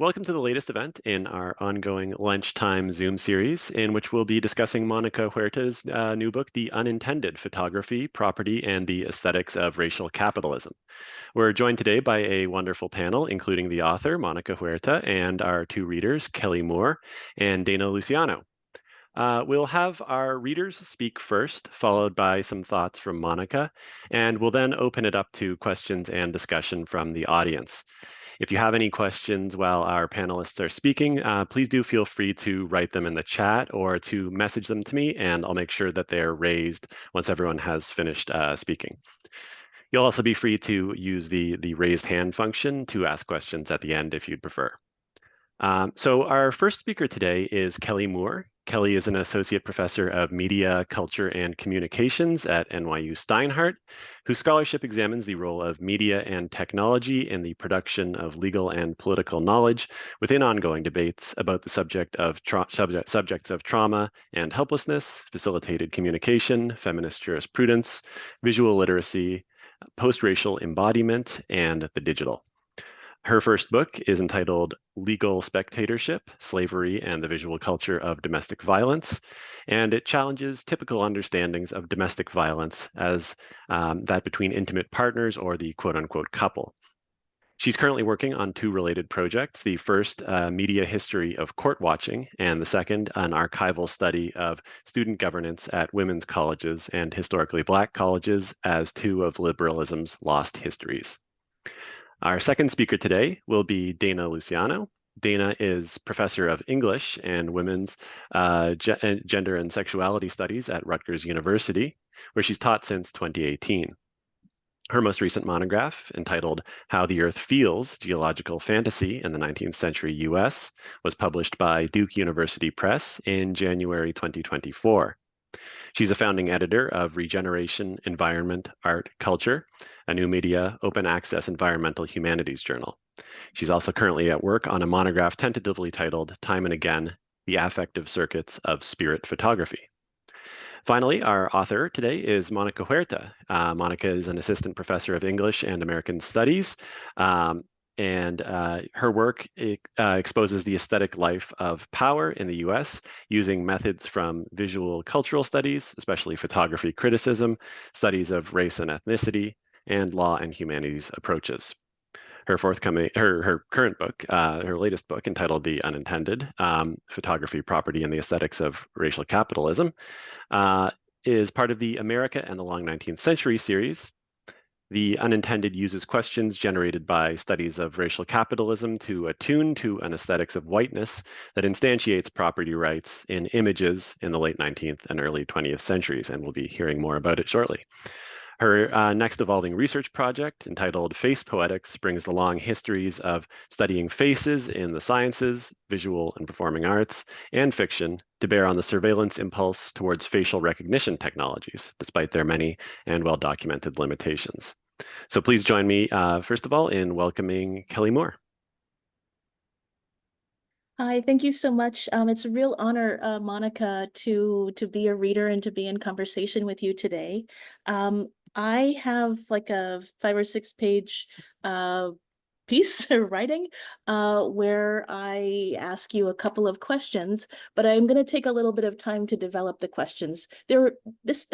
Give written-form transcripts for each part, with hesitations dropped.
Welcome to the latest event in our ongoing lunchtime Zoom series, in which we'll be discussing Monica Huerta's new book, The Unintended: Photography, Property, and the Aesthetics of Racial Capitalism. We're joined today by a wonderful panel, including the author, Monica Huerta, and our two readers, Kelli Moore and Dana Luciano. We'll have our readers speak first, followed by some thoughts from Monica, and we'll then open it up to questions and discussion from the audience. If you have any questions while our panelists are speaking, please do feel free to write them in the chat or to message them to me, and I'll make sure that they're raised once everyone has finished speaking. You'll also be free to use the raised hand function to ask questions at the end if you'd prefer. So our first speaker today is Kelli Moore. Kelli is an associate professor of media, culture, and communications at NYU Steinhardt, whose scholarship examines the role of media and technology in the production of legal and political knowledge within ongoing debates about the subjects of trauma and helplessness, facilitated communication, feminist jurisprudence, visual literacy, post-racial embodiment, and the digital. Her first book is entitled Legal Spectatorship, Slavery and the Visual Culture of Domestic Violence, and it challenges typical understandings of domestic violence as that between intimate partners or the quote-unquote couple. She's currently working on two related projects, the first, Media History of Court Watching, and the second, an archival study of student governance at women's colleges and historically Black colleges as two of liberalism's lost histories. Our second speaker today will be Dana Luciano. Dana is professor of English and women's gender and sexuality studies at Rutgers University, where she's taught since 2018. Her most recent monograph, entitled How the Earth Feels, Geological Fantasy in the 19th Century U.S., was published by Duke University Press in January 2024. She's a founding editor of Regeneration, Environment, Art, Culture, a new media, open access environmental humanities journal. She's also currently at work on a monograph tentatively titled Time and Again, The Affective Circuits of Spirit Photography. Finally, our author today is Monica Huerta. Monica is an assistant professor of English and American Studies, and her work exposes the aesthetic life of power in the US using methods from visual cultural studies, especially photography criticism, studies of race and ethnicity, and law and humanities approaches. Her current book, her latest book, entitled The Unintended: Photography, Property, and the Aesthetics of Racial Capitalism, is part of the America and the Long 19th Century series. The Unintended uses questions generated by studies of racial capitalism to attune to an aesthetics of whiteness that instantiates property rights in images in the late 19th and early 20th centuries, and we'll be hearing more about it shortly. Her next evolving research project, entitled Face Poetics, brings the long histories of studying faces in the sciences, visual and performing arts, and fiction to bear on the surveillance impulse towards facial recognition technologies, despite their many and well-documented limitations. So please join me, first of all, in welcoming Kelli Moore. Hi, thank you so much. It's a real honor, Monica, to be a reader and to be in conversation with you today. I have like a 5 or 6 page piece of writing where I ask you a couple of questions, but I'm going to take a little bit of time to develop the questions. The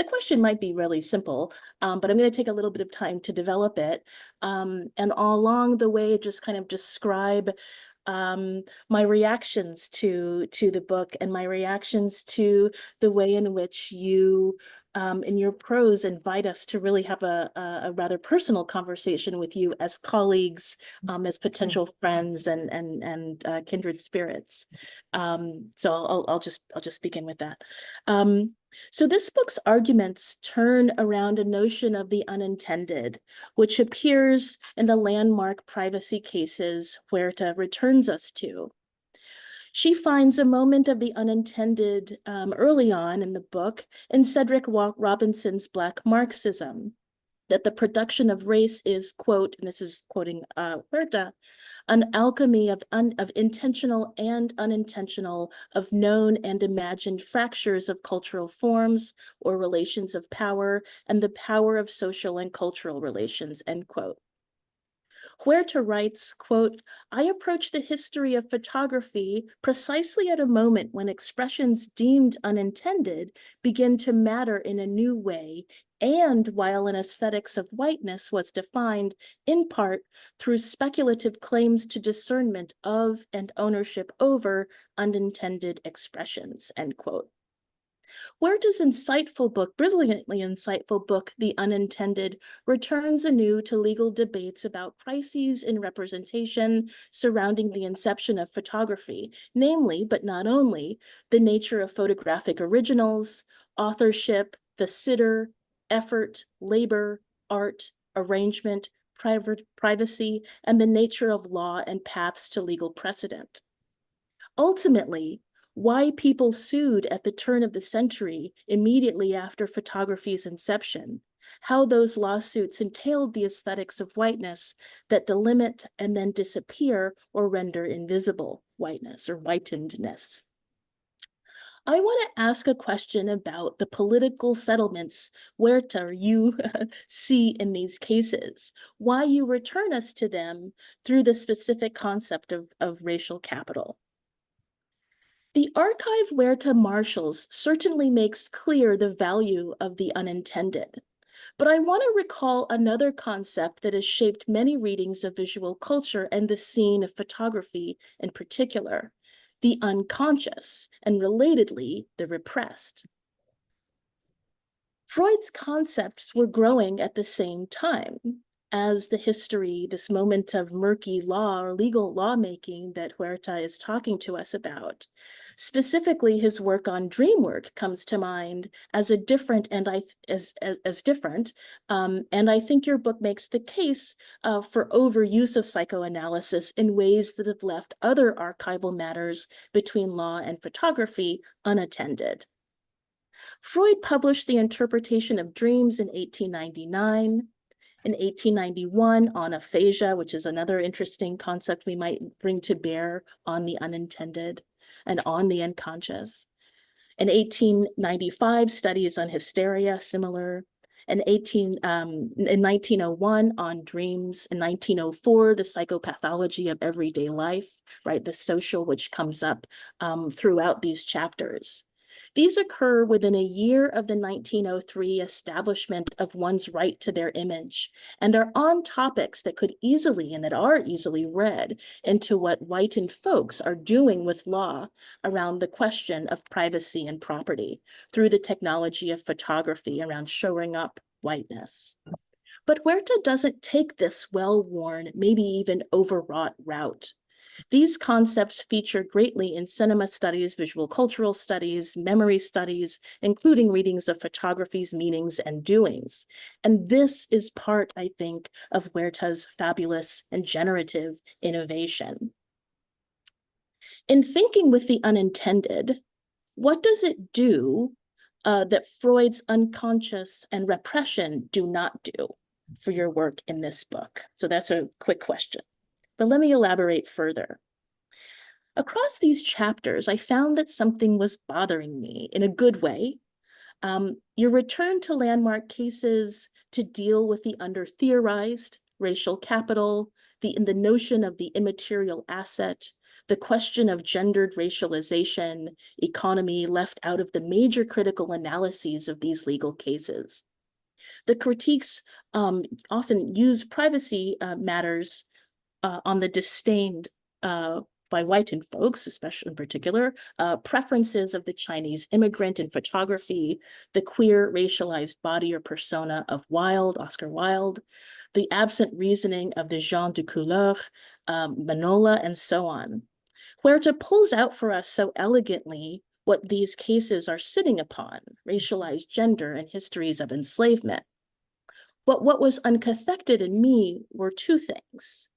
question might be really simple, but I'm going to take a little bit of time to develop it, and along the way, just kind of describe my reactions to the book and my reactions to the way in which you, in your prose, invite us to really have a rather personal conversation with you as colleagues, as potential friends and kindred spirits. So I'll just begin with that. So this book's arguments turn around a notion of the unintended, which appears in the landmark privacy cases Huerta returns us to. She finds a moment of the unintended early on in the book in Cedric Robinson's Black Marxism, that the production of race is, quote, and this is quoting Huerta, an alchemy of intentional and unintentional, of known and imagined fractures of cultural forms or relations of power, and the power of social and cultural relations, end quote. Huerta writes, quote, "I approach the history of photography precisely at a moment when expressions deemed unintended begin to matter in a new way, and while an aesthetics of whiteness was defined in part through speculative claims to discernment of and ownership over unintended expressions," end quote. Huerta's insightful book, brilliantly insightful book, The Unintended, returns anew to legal debates about crises in representation surrounding the inception of photography, namely, but not only, the nature of photographic originals, authorship, the sitter, effort, labor, art, arrangement, privacy, and the nature of law and paths to legal precedent. Ultimately, why people sued at the turn of the century immediately after photography's inception, how those lawsuits entailed the aesthetics of whiteness that delimit and then disappear or render invisible whiteness or whitenedness. I want to ask a question about the political settlements Huerta you see in these cases, why you return us to them through the specific concept of racial capital. The archive Huerta marshals certainly makes clear the value of the unintended, but I want to recall another concept that has shaped many readings of visual culture and the scene of photography in particular, the unconscious, and relatedly, the repressed. Freud's concepts were growing at the same time as the history, this moment of murky law or legal lawmaking that Huerta is talking to us about. Specifically, his work on dream work comes to mind as a different and as different. And I think your book makes the case for overuse of psychoanalysis in ways that have left other archival matters between law and photography unattended. Freud published The Interpretation of Dreams in 1899. In 1891, on aphasia, which is another interesting concept we might bring to bear on the unintended and on the unconscious. In 1895, studies on hysteria, similar. In 1901, on dreams. In 1904, the psychopathology of everyday life, right? The social, which comes up throughout these chapters. These occur within a year of the 1903 establishment of one's right to their image and are on topics that could easily and that are easily read into what whitened folks are doing with law around the question of privacy and property through the technology of photography around showing up whiteness. But Huerta doesn't take this well-worn, maybe even overwrought route. These concepts feature greatly in cinema studies, visual cultural studies, memory studies, including readings of photography's meanings and doings. And this is part, I think, of Huerta's fabulous and generative innovation. In thinking with the unintended, what does it do that Freud's unconscious and repression do not do for your work in this book? So that's a quick question. But let me elaborate further. Across these chapters, I found that something was bothering me in a good way. Your return to landmark cases to deal with the under-theorized racial capital, the notion of the immaterial asset, the question of gendered racialization, economy left out of the major critical analyses of these legal cases. The critiques often use privacy matters on the disdained by whitened folks, especially in particular, preferences of the Chinese immigrant in photography, the queer racialized body or persona of Wilde, Oscar Wilde, the absent reasoning of the gens de couleur, Manola, and so on. Huerta pulls out for us so elegantly what these cases are sitting upon, racialized gender and histories of enslavement. But what was uncathected in me were two things.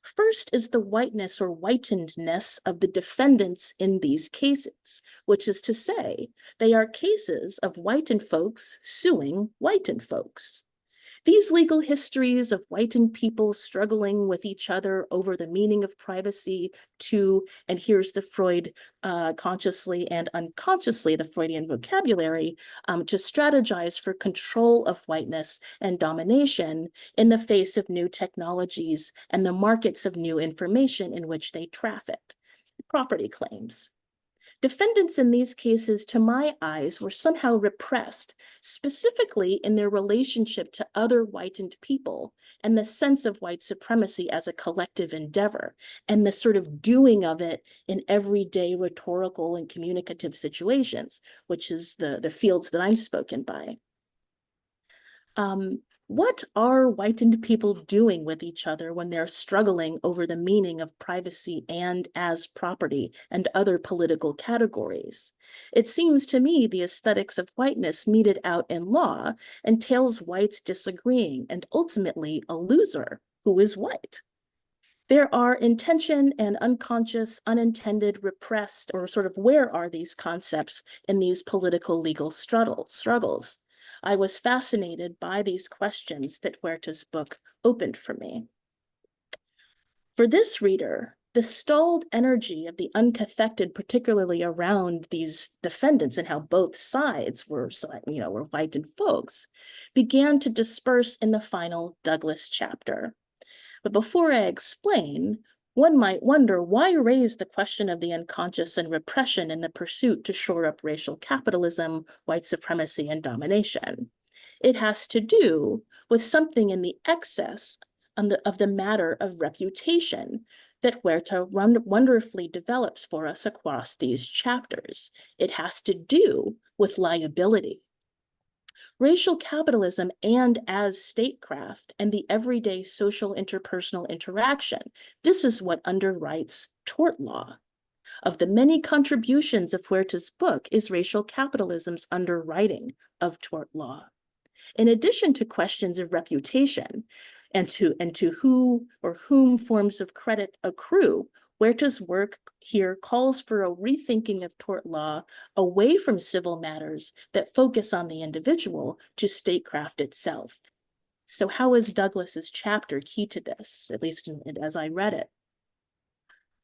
First is the whiteness or whitenedness of the defendants in these cases, which is to say, they are cases of whitened folks suing whitened folks. These legal histories of whitened people struggling with each other over the meaning of privacy to, and here's the Freud consciously and unconsciously, the Freudian vocabulary, to strategize for control of whiteness and domination in the face of new technologies and the markets of new information in which they trafficked. Property claims. Defendants in these cases, to my eyes, were somehow repressed, specifically in their relationship to other whitened people and the sense of white supremacy as a collective endeavor and the sort of doing of it in everyday rhetorical and communicative situations, which is the fields that I'm spoken by. What are whitened people doing with each other when they're struggling over the meaning of privacy and as property and other political categories? It seems to me the aesthetics of whiteness meted out in law entails whites disagreeing and ultimately a loser who is white. There are intention and unconscious, unintended, repressed, or sort of where are these concepts in these political legal struggles? I was fascinated by these questions that Huerta's book opened for me. For this reader, the stalled energy of the uncathected, particularly around these defendants and how both sides were whitened folks, began to disperse in the final Douglas chapter. But before I explain, one might wonder why raise the question of the unconscious and repression in the pursuit to shore up racial capitalism, white supremacy, and domination. It has to do with something in the excess of the matter of reputation that Huerta wonderfully develops for us across these chapters. It has to do with liability. Racial capitalism and as statecraft and the everyday social interpersonal interaction, this is what underwrites tort law. Of the many contributions of Huerta's book is racial capitalism's underwriting of tort law. In addition to questions of reputation and to who or whom forms of credit accrue, Huerta's work here calls for a rethinking of tort law away from civil matters that focus on the individual to statecraft itself. So how is Douglas's chapter key to this, at least as I read it?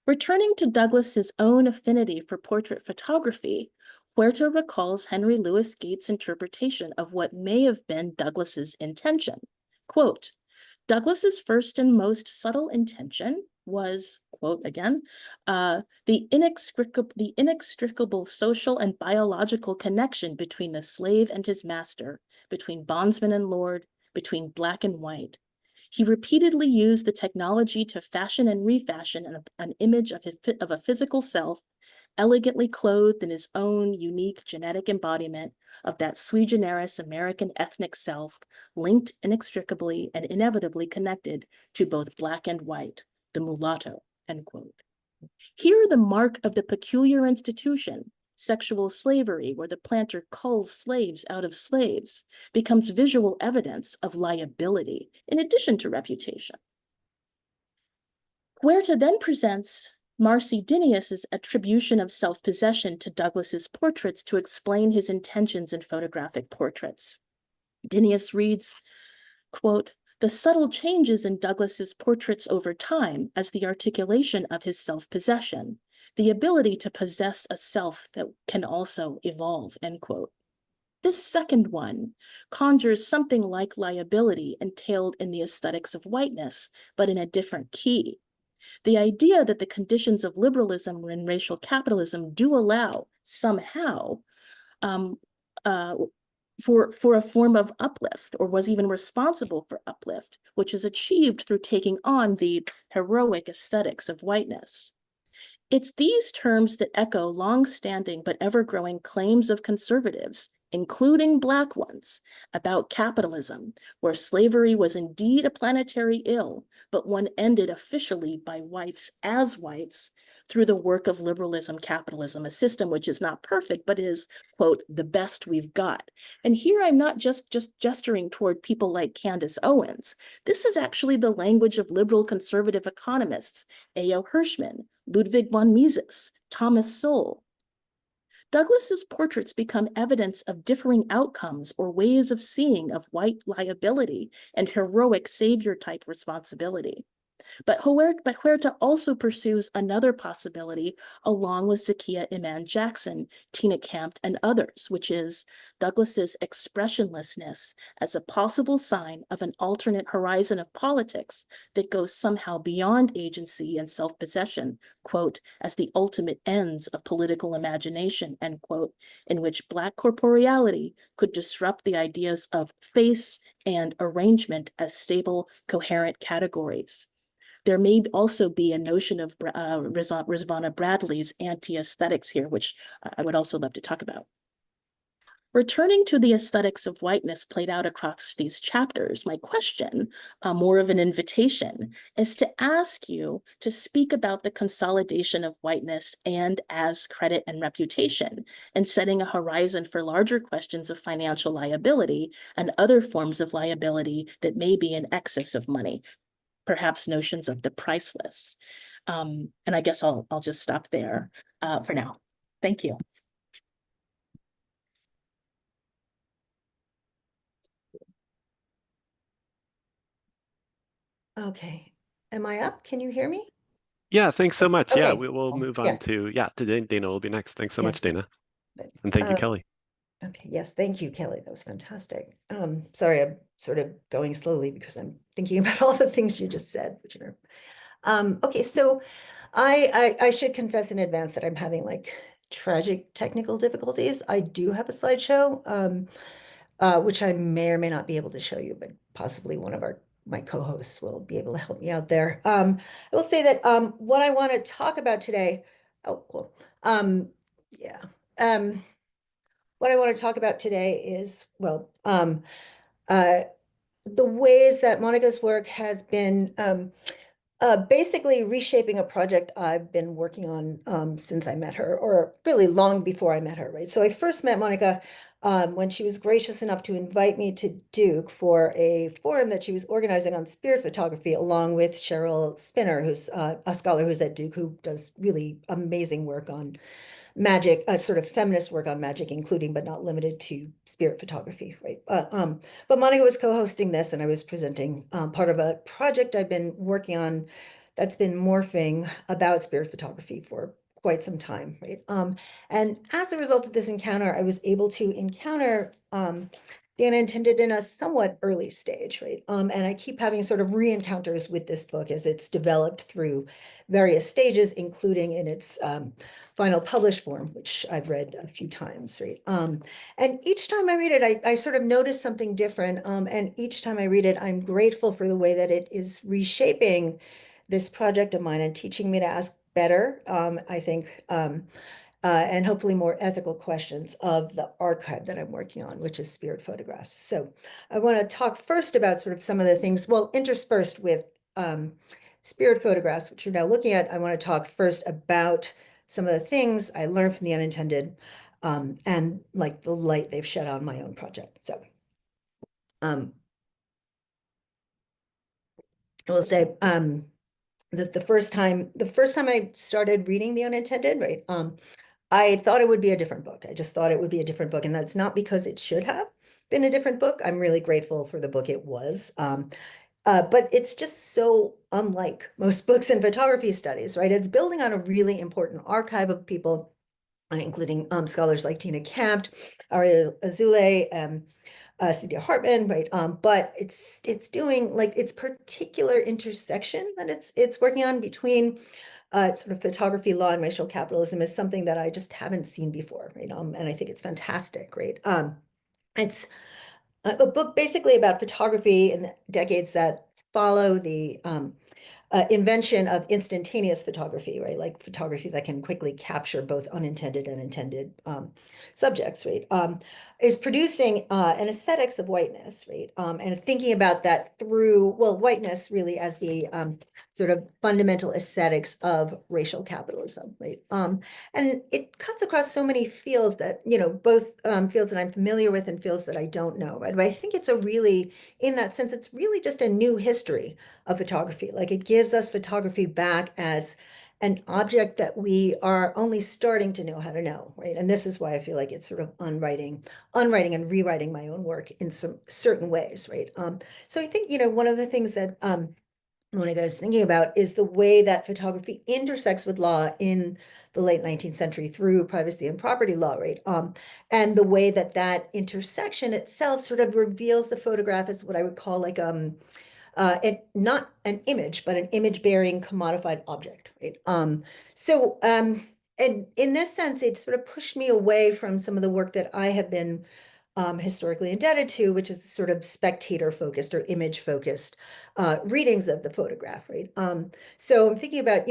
Returning to Douglas's own affinity for portrait photography, Huerta recalls Henry Louis Gates' interpretation of what may have been Douglas's intention. Quote, Douglas's first and most subtle intention was, quote again, the inextricable social and biological connection between the slave and his master, between bondsman and lord, between black and white. He repeatedly used the technology to fashion and refashion an image of a physical self, elegantly clothed in his own unique genetic embodiment of that sui generis American ethnic self, linked inextricably and inevitably connected to both black and white, the mulatto, end quote. Here, the mark of the peculiar institution, sexual slavery, where the planter culls slaves out of slaves, becomes visual evidence of liability in addition to reputation. Huerta then presents Marcy Dinius's attribution of self-possession to Douglas's portraits to explain his intentions in photographic portraits. Dinius reads, quote, the subtle changes in Douglas's portraits over time as the articulation of his self-possession, the ability to possess a self that can also evolve, end quote. This second one conjures something like liability entailed in the aesthetics of whiteness, but in a different key. The idea that the conditions of liberalism and racial capitalism do allow somehow for a form of uplift, or was even responsible for uplift, which is achieved through taking on the heroic aesthetics of whiteness. It's these terms that echo long-standing but ever-growing claims of conservatives, including Black ones, about capitalism, where slavery was indeed a planetary ill, but one ended officially by whites as whites through the work of liberalism capitalism, a system which is not perfect, but is, quote, the best we've got. And here I'm not just gesturing toward people like Candace Owens. This is actually the language of liberal conservative economists, A.O. Hirschman, Ludwig von Mises, Thomas Sowell. Douglas's portraits become evidence of differing outcomes or ways of seeing of white liability and heroic savior-type responsibility. But Huerta also pursues another possibility along with Zakiya Iman Jackson, Tina Campt, and others, which is Douglas's expressionlessness as a possible sign of an alternate horizon of politics that goes somehow beyond agency and self-possession, quote, as the ultimate ends of political imagination, end quote, in which Black corporeality could disrupt the ideas of face and arrangement as stable, coherent categories. There may also be a notion of Rizvana Bradley's anti-aesthetics here, which I would also love to talk about. Returning to the aesthetics of whiteness played out across these chapters, my question, more of an invitation, is to ask you to speak about the consolidation of whiteness and as credit and reputation, and setting a horizon for larger questions of financial liability and other forms of liability that may be in excess of money, perhaps notions of the priceless. And I guess I'll just stop there for now. Thank you. Okay. Am I up? Can you hear me? Yeah, thanks so much. Yeah, Okay. we'll move on Yes. to Dana will be next. Thanks so much, Yes. Dana. And thank you, Kelli. Okay, yes, thank you, Kelli. That was fantastic. Sorry, I'm sort of going slowly because I'm thinking about all the things you just said, which are okay. So I should confess in advance that I'm having like tragic technical difficulties. I do have a slideshow, which I may or may not be able to show you, but possibly one of my co-hosts will be able to help me out there. I will say that what I want to talk about today, oh, cool. Yeah. What I want to talk about today is, well, the ways that Monica's work has been basically reshaping a project I've been working on since I met her, or really long before I met her, right? So I first met Monica when she was gracious enough to invite me to Duke for a forum that she was organizing on spirit photography, along with Cheryl Spinner, who's a scholar who's at Duke, who does really amazing work on magic, sort of feminist work on magic, including but not limited to spirit photography, right? But Monica was co-hosting this, and I was presenting part of a project I've been working on that's been morphing about spirit photography for quite some time, right? And as a result of this encounter, I was able to encounter Dana Intended in a somewhat early stage, right? And I keep having sort of re-encounters with this book as it's developed through various stages, including in its final published form, which I've read a few times, right? And each time I read it, I sort of notice something different. And each time I read it, I'm grateful for the way that it is reshaping this project of mine and teaching me to ask better, I think, and hopefully more ethical questions of the archive that I'm working on, which is spirit photographs. So I want to talk first about sort of some of the things, well, interspersed with spirit photographs, which you're now looking at. I want to talk first about some of the things I learned from the Unintended and like the light they've shed on my own project. So I will say that the first time I started reading the Unintended, right, I thought it would be a different book. I just thought it would be a different book. And that's not because it should have been a different book. I'm really grateful for the book it was. But it's just so unlike most books in photography studies, right? It's building on a really important archive of people, including scholars like Tina Campt, Ari Azule, Cynthia Hartman, right? But it's doing like its particular intersection that it's working on between sort of photography, law, and racial capitalism is something that I just haven't seen before, right? And I think it's fantastic, right? It's a book basically about photography in the decades that follow the invention of instantaneous photography, right? Like photography that can quickly capture both unintended and intended subjects, right? Is producing an aesthetics of whiteness, right? And thinking about that through, well, whiteness really as the sort of fundamental aesthetics of racial capitalism, right? And it cuts across so many fields that, you know, both fields that I'm familiar with and fields that I don't know, right? But I think it's a really, in that sense, it's really just a new history of photography. Like it gives us photography back as an object that we are only starting to know how to know, right? And this is why I feel like it's sort of unwriting and rewriting my own work in some certain ways, right? So I think, one of the things that Monica is thinking about is the way that photography intersects with law in the late 19th century through privacy and property law, right? And the way that that intersection itself sort of reveals the photograph as what I would call like not an image, but an image-bearing commodified object, right? And in this sense, it sort of pushed me away from some of the work that I have been historically indebted to, which is sort of spectator-focused or image-focused readings of the photograph, right? So I'm thinking about,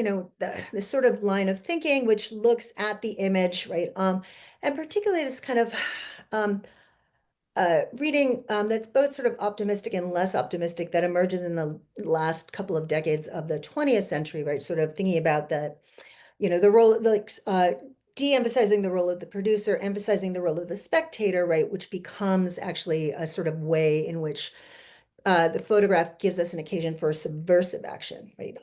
this sort of line of thinking, which looks at the image, right? And particularly this kind of reading that's both sort of optimistic and less optimistic that emerges in the last couple of decades of the 20th century, right? Sort of thinking about that, the role, like de-emphasizing the role of the producer, emphasizing the role of the spectator, right? Which becomes actually a sort of way in which the photograph gives us an occasion for subversive action, right?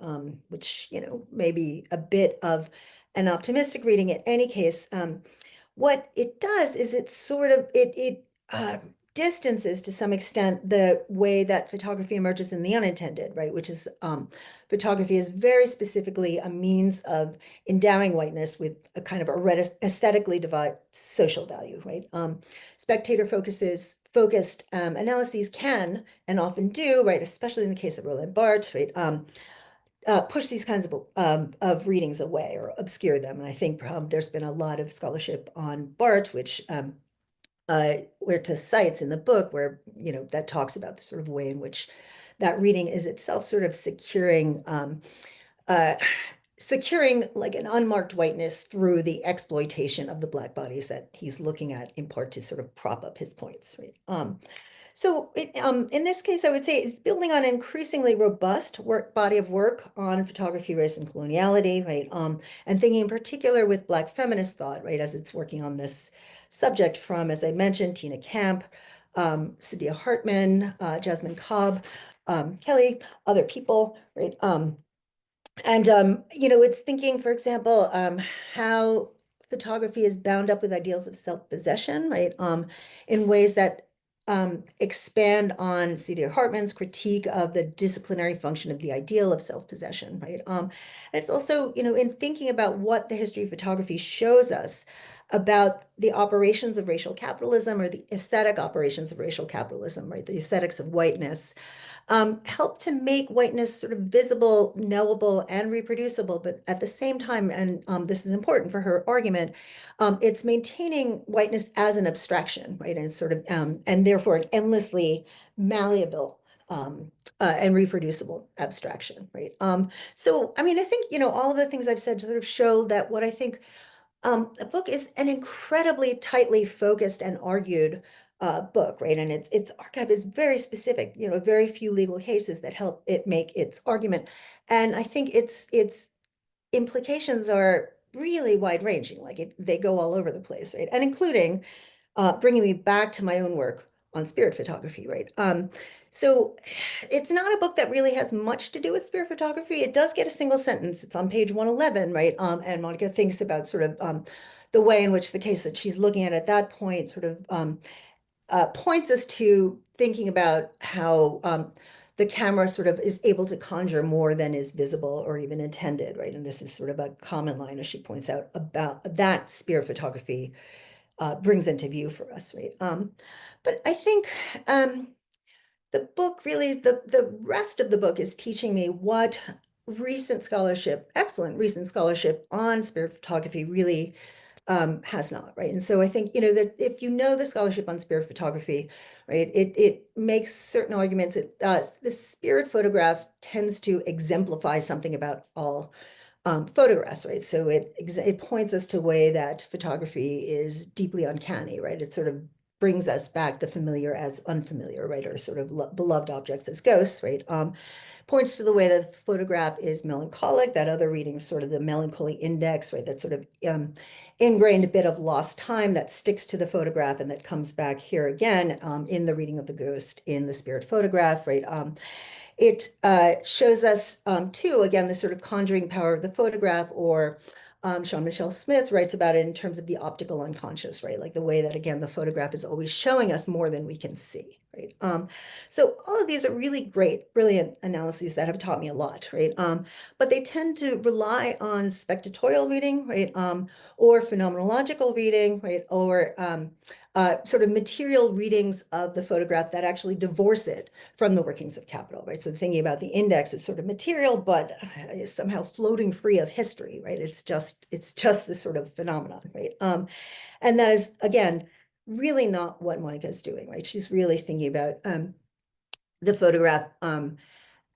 Which, may be a bit of an optimistic reading. In any case, what it does is it sort of, it distances to some extent the way that photography emerges in the unintended, right? Which is photography is very specifically a means of endowing whiteness with a kind of aesthetically devised social value, right? Spectator focused analyses can and often do, right, especially in the case of Roland Barthes, right, push these kinds of readings away or obscure them. And I think there's been a lot of scholarship on Barthes, which Huerta cites in the book, where that talks about the sort of way in which that reading is itself sort of securing like an unmarked whiteness through the exploitation of the Black bodies that he's looking at, in part to sort of prop up his points, right? So in this case, I would say it's building on an increasingly robust body of work on photography, race, and coloniality, right? And thinking in particular with Black feminist thought, right, as it's working on this subject from, as I mentioned, Tina Camp, Saidiya Hartman, Jasmine Cobb, Kelly, other people, right? And it's thinking, for example, how photography is bound up with ideals of self-possession, right? In ways that expand on Saidiya Hartman's critique of the disciplinary function of the ideal of self-possession, right? And it's also, in thinking about what the history of photography shows us about the operations of racial capitalism, or the aesthetic operations of racial capitalism, right? The aesthetics of whiteness, help to make whiteness sort of visible, knowable, and reproducible. But at the same time, and this is important for her argument, it's maintaining whiteness as an abstraction, right? And it's sort of, and therefore an endlessly malleable and reproducible abstraction, right? So, I mean, I think, all of the things I've said sort of show that what I think the book is an incredibly tightly focused and argued book, right? And its archive is very specific, very few legal cases that help it make its argument. And I think its implications are really wide ranging, like they go all over the place, right? And including bringing me back to my own work on spirit photography, right? So it's not a book that really has much to do with spirit photography. It does get a single sentence. It's on page 111, right? And Monica thinks about sort of the way in which the case that she's looking at that point sort of points us to thinking about how the camera sort of is able to conjure more than is visible or even intended, right? And this is sort of a common line, as she points out, about that spirit photography brings into view for us, right? But I think the book really is the rest of the book is teaching me what recent scholarship, excellent recent scholarship on spirit photography really has not, right? And so I think, that if the scholarship on spirit photography, right, it makes certain arguments. The spirit photograph tends to exemplify something about all photographs, right? So it points us to a way that photography is deeply uncanny, right? It sort of brings us back the familiar as unfamiliar, right? Or sort of beloved objects as ghosts, right? Points to the way that the photograph is melancholic. That other reading, sort of the melancholy index, right? That sort of ingrained bit of lost time that sticks to the photograph and that comes back here again in the reading of the ghost in the spirit photograph, right? It shows us, too, again, the sort of conjuring power of the photograph, or Jean-Michel Smith writes about it in terms of the optical unconscious, right? Like the way that, again, the photograph is always showing us more than we can see, right? So all of these are really great, brilliant analyses that have taught me a lot, right? But they tend to rely on spectatorial reading, right? Or phenomenological reading, right? Or sort of material readings of the photograph that actually divorce it from the workings of capital, right? So thinking about the index is sort of material, but is somehow floating free of history, right? It's just this sort of phenomenon, right? And that is, again, really not what Monica is doing, right? She's really thinking about the photograph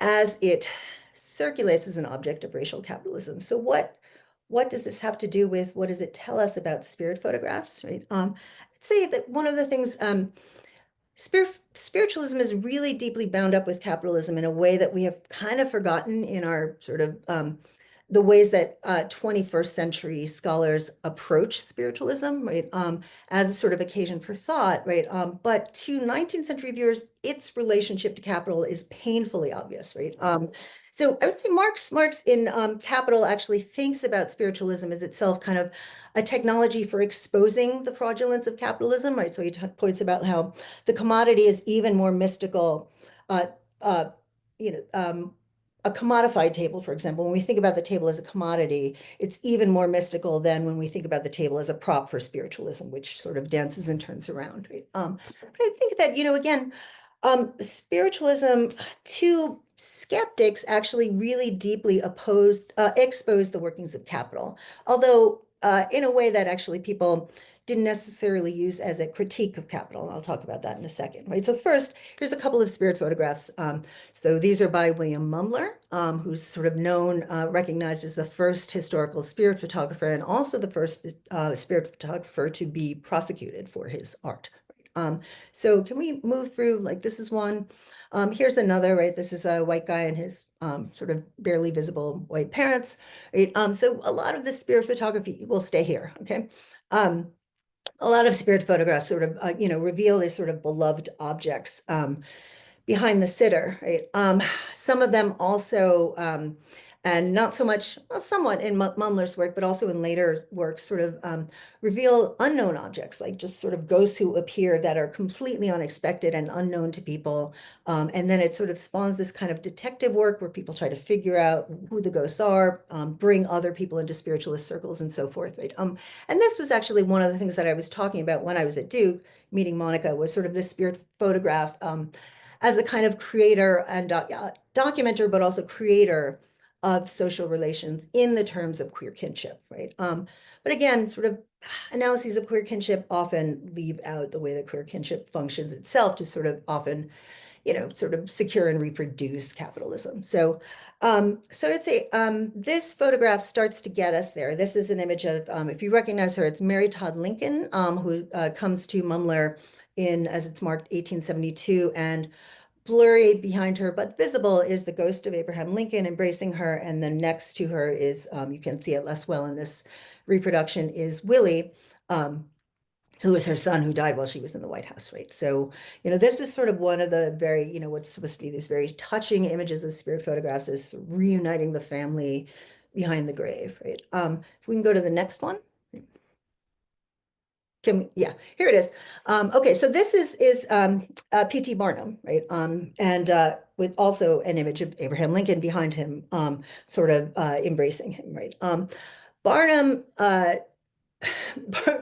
as it circulates as an object of racial capitalism. So what does this have to do with, what does it tell us about spirit photographs, right? I'd say that one of the things, spiritualism is really deeply bound up with capitalism in a way that we have kind of forgotten in our sort of the ways that 21st century scholars approach spiritualism, right, as a sort of occasion for thought, right? But to 19th century viewers, its relationship to capital is painfully obvious, right? So I would say Marx in Capital actually thinks about spiritualism as itself kind of a technology for exposing the fraudulence of capitalism, right? So he points about how the commodity is even more mystical, uh, uh, you know, a commodified table, for example, when we think about the table as a commodity, it's even more mystical than when we think about the table as a prop for spiritualism, which sort of dances and turns around, right? But I think that, again, spiritualism to skeptics actually really deeply exposed the workings of capital, although in a way that actually people didn't necessarily use as a critique of capital. And I'll talk about that in a second, right? So first, here's a couple of spirit photographs. So these are by William Mumler, who's sort of known, recognized as the first historical spirit photographer and also the first spirit photographer to be prosecuted for his art. So can we move through, like this is one. Here's another, right? This is a white guy and his sort of barely visible white parents, right? So a lot of the spirit photography will stay here, okay? A lot of spirit photographs sort of, reveal these sort of beloved objects behind the sitter, right? Some of them also, and not so much, well, somewhat in Mumler's work, but also in later works, sort of reveal unknown objects, like just sort of ghosts who appear that are completely unexpected and unknown to people. And then it sort of spawns this kind of detective work where people try to figure out who the ghosts are, bring other people into spiritualist circles and so forth, right? And this was actually one of the things that I was talking about when I was at Duke, meeting Monica, was sort of this spirit photograph as a kind of creator and documenter, but also creator of social relations in the terms of queer kinship, right? But again, sort of analyses of queer kinship often leave out the way that queer kinship functions itself to sort of often, sort of secure and reproduce capitalism. So I'd say this photograph starts to get us there. This is an image of, if you recognize her, it's Mary Todd Lincoln, who comes to Mumler in, as it's marked, 1872, and blurry behind her, but visible, is the ghost of Abraham Lincoln embracing her. And then next to her is, you can see it less well in this reproduction, is Willie, who was her son who died while she was in the White House, right? So, this is sort of one of the very, what's supposed to be these very touching images of spirit photographs, is reuniting the family behind the grave, right? If we can go to the next one. Yeah, here it is. Okay, so this is P.T. Barnum, right? And with also an image of Abraham Lincoln behind him, sort of embracing him, right? Barnum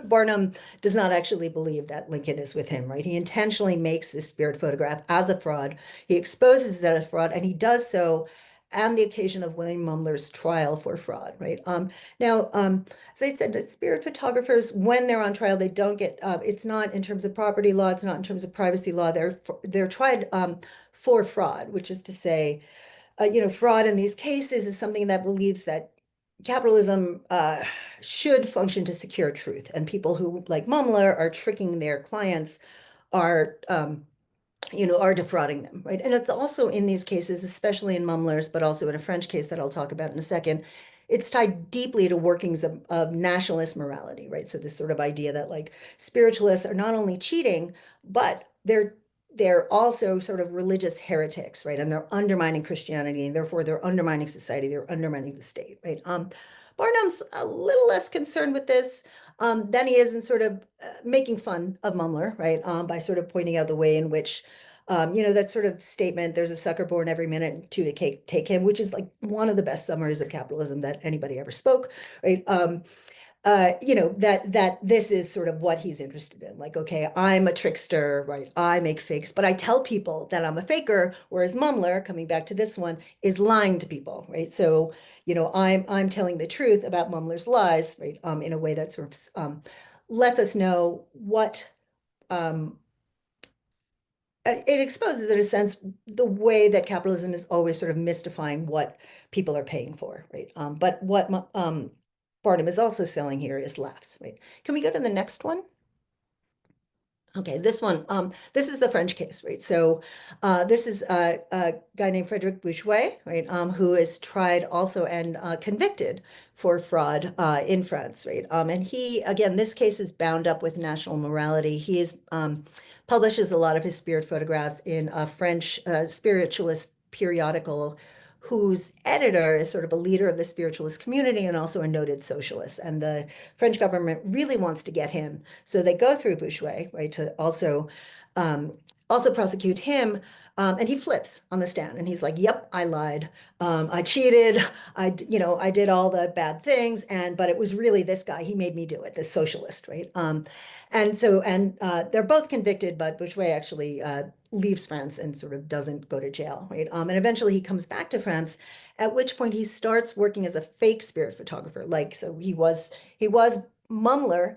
Barnum does not actually believe that Lincoln is with him, right? He intentionally makes this spirit photograph as a fraud. He exposes it as a fraud, and he does so on the occasion of William Mumler's trial for fraud, right? Now, as I said, spirit photographers, when they're on trial, they don't get, it's not in terms of property law, it's not in terms of privacy law, they're tried for fraud, which is to say, fraud in these cases is something that believes that capitalism should function to secure truth, and people who, like Mumler, are tricking their clients are are defrauding them, right? And it's also in these cases, especially in Mumler's, but also in a French case that I'll talk about in a second, it's tied deeply to workings of nationalist morality, right? So this sort of idea that like spiritualists are not only cheating, but they're they're also sort of religious heretics, right? And they're undermining Christianity, and therefore they're undermining society, they're undermining the state, right? Barnum's a little less concerned with this than he is in sort of making fun of Mumler, right? By sort of pointing out the way in which, that sort of statement, there's a sucker born every minute, two to take him, which is like one of the best summaries of capitalism that anybody ever spoke, right? That this is sort of what he's interested in. Like, okay, I'm a trickster, right? I make fakes, but I tell people that I'm a faker, whereas Mumler, coming back to this one, is lying to people, right? So, I'm telling the truth about Mumler's lies, right? In a way that sort of lets us know what it exposes, in a sense, the way that capitalism is always sort of mystifying what people are paying for, right? But what Barnum is also selling here is laughs, right? Can we go to the next one? Okay, this one, this is the French case, right? So this is a guy named Frederic Bouchouet, right, who is tried also and convicted for fraud in France, right? And he, again, this case is bound up with national morality. He is publishes a lot of his spirit photographs in a French spiritualist periodical whose editor is sort of a leader of the spiritualist community and also a noted socialist. And the French government really wants to get him. So they go through Bouchouet, right, to also prosecute him. And he flips on the stand and he's like, yep, I lied. I cheated. I did all the bad things. But it was really this guy. He made me do it, this socialist, right? And they're both convicted, but Bouchouet actually leaves France and sort of doesn't go to jail, right? And eventually he comes back to France, at which point he starts working as a fake spirit photographer. Like, so he was Mumler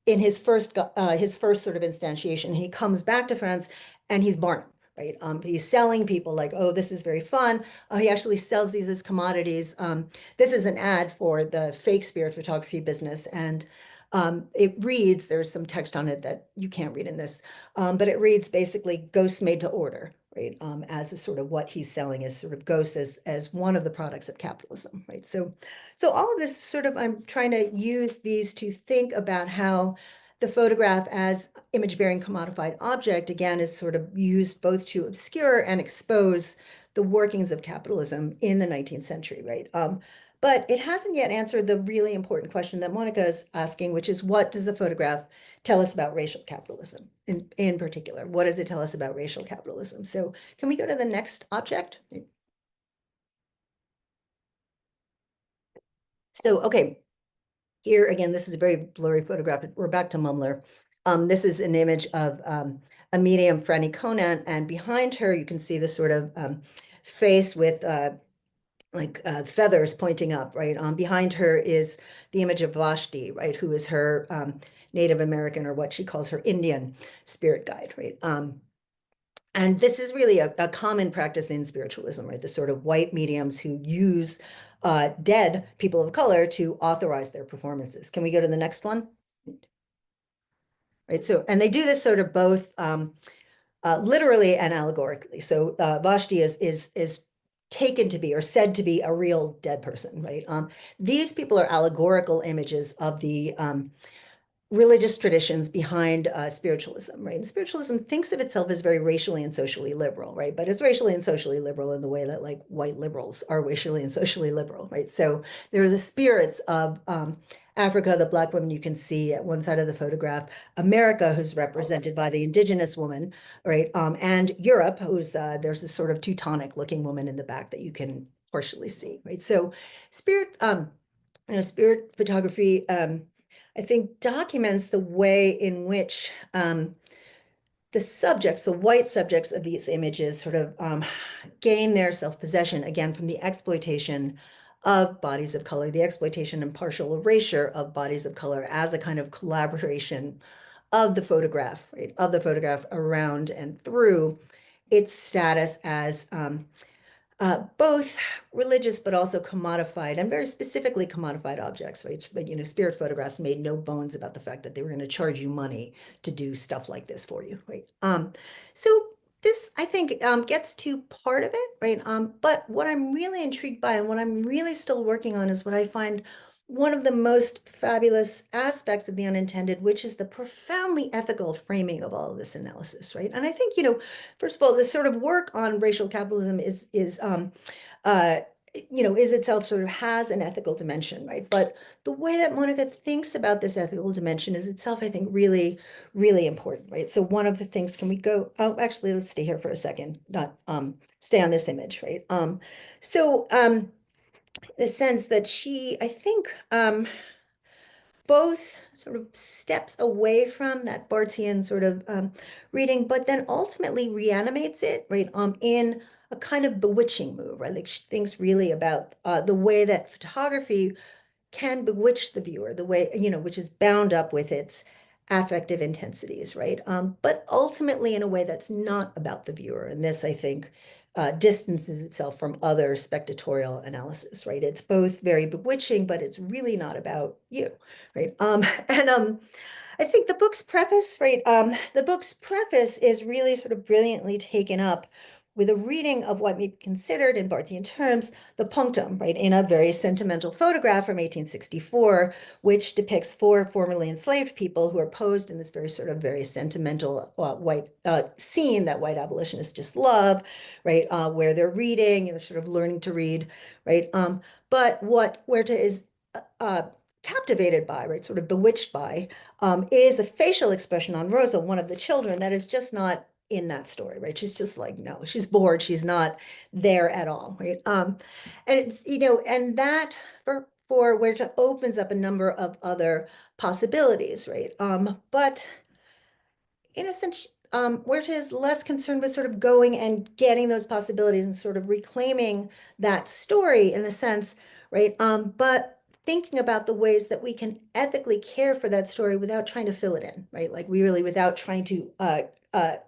in his first sort of instantiation. He comes back to France and he's Barnum, right? He's selling people like, oh, this is very fun. He actually sells these as commodities. This is an ad for the fake spirit photography business. And it reads, there's some text on it that you can't read in this, but it reads basically ghosts made to order, right? As the sort of what he's selling as sort of ghosts as one of the products of capitalism, right? So all of this sort of, I'm trying to use these to think about how the photograph as image-bearing commodified object, again, is sort of used both to obscure and expose the workings of capitalism in the 19th century, right? But it hasn't yet answered the really important question that Monica is asking, which is, what does the photograph tell us about racial capitalism in particular? What does it tell us about racial capitalism? So can we go to the next object? So, okay, here again, this is a very blurry photograph. We're back to Mumler. This is an image of a medium, Franny Conant, and behind her, you can see the sort of face with feathers pointing up, right? Behind her is the image of Vashti, right, who is her Native American, or what she calls her Indian spirit guide, right? And this is really a common practice in spiritualism, right? The sort of white mediums who use dead people of color to authorize their performances. Can we go to the next one? Right, so, and they do this sort of both literally and allegorically. So Vashti is taken to be or said to be a real dead person, right? These people are allegorical images of the religious traditions behind spiritualism, right? And spiritualism thinks of itself as very racially and socially liberal, right? But it's racially and socially liberal in the way that like white liberals are racially and socially liberal, right? So there's a spirits of Africa, the Black woman you can see at one side of the photograph, America, who's represented by the indigenous woman, right? And Europe, who's there's this sort of Teutonic looking woman in the back that you can partially see, right? So spirit, spirit photography, I think documents the way in which the subjects, the white subjects of these images sort of gain their self-possession, again, from the exploitation of bodies of color, the exploitation and partial erasure of bodies of color as a kind of collaboration of the photograph, right, of the photograph around and through its status as both religious but also commodified, and very specifically commodified objects, right? But spirit photographs made no bones about the fact that they were going to charge you money to do stuff like this for you, right? So this, I think, gets to part of it, right? But what I'm really intrigued by and what I'm really still working on is what I find one of the most fabulous aspects of the unintended, which is the profoundly ethical framing of all of this analysis, right? And I think, first of all, this sort of work on racial capitalism uh, is itself sort of has an ethical dimension, right? But the way that Monica thinks about this ethical dimension is itself, I think, really, really important, right? So one of the things, can we go, oh, actually, let's stay here for a second, not stay on this image, right? The sense that she, I think, both sort of steps away from that Barthian sort of reading, but then ultimately reanimates it, right, in a kind of bewitching move, right? Like she thinks really about the way that photography can bewitch the viewer, the way, which is bound up with its affective intensities, right? But ultimately in a way that's not about the viewer. And this, I think, distances itself from other spectatorial analysis, right? It's both very bewitching, but it's really not about you, right? And I think the book's preface, right? The book's preface is really sort of brilliantly taken up with a reading of what may be considered in Barthian terms the punctum, right, in a very sentimental photograph from 1864, which depicts four formerly enslaved people who are posed in this very sort of very sentimental white scene that white abolitionists just love, right, where they're reading, they're sort of learning to read, right? But what Huerta is captivated by, right, sort of bewitched by, is a facial expression on Rosa, one of the children, that is just not in that story, right? She's just like, no, she's bored. She's not there at all, right? And it's, and that for Huerta opens up a number of other possibilities, right? But in a sense, Huerta is less concerned with sort of going and getting those possibilities and sort of reclaiming that story in the sense, right? But thinking about the ways that we can ethically care for that story without trying to fill it in, right? Like we really, without trying to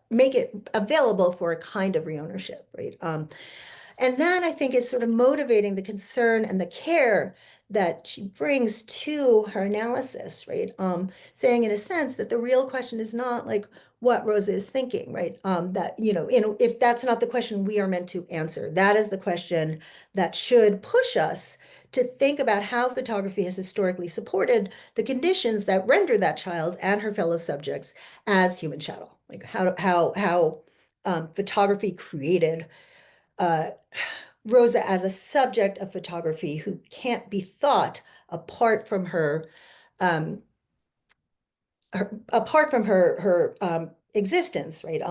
make it available for a kind of reownership, right? And that I think is sort of motivating the concern and the care that she brings to her analysis, right? Saying in a sense that the real question is not like what Rosa is thinking, right? That, if that's not the question we are meant to answer, that is the question that should push us to think about how photography has historically supported the conditions that render that child and her fellow subjects as human chattel. Like how photography created Rosa as a subject of photography who can't be thought apart from um, her existence, right?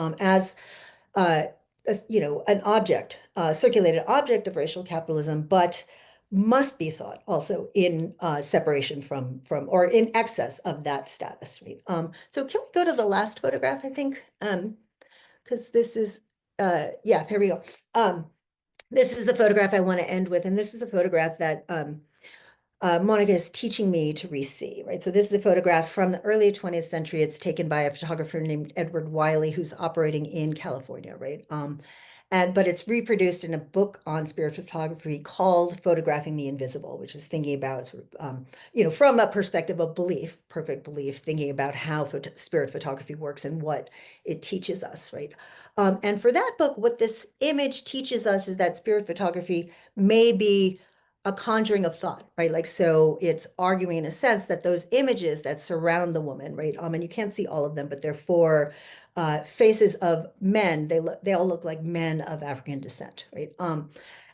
Uh, an object, circulated object of racial capitalism, but must be thought also in separation from or in excess of that status, right? So can we go to the last photograph, I think? Because this is, yeah, here we go. This is the photograph I want to end with, and this is a photograph that Monica is teaching me to re-see, right? So this is a photograph from the early 20th century. It's taken by a photographer named Edward Wiley, who's operating in California, right? But it's reproduced in a book on spirit photography called Photographing the Invisible, which is thinking about sort of, from a perspective of belief, perfect belief, thinking about how spirit photography works and what it teaches us, right? And for that book, what this image teaches us is that spirit photography may be a conjuring of thought, right? Like, so it's arguing in a sense that those images that surround the woman, right? And you can't see all of them, but they're four faces of men. They all look like men of African descent, right?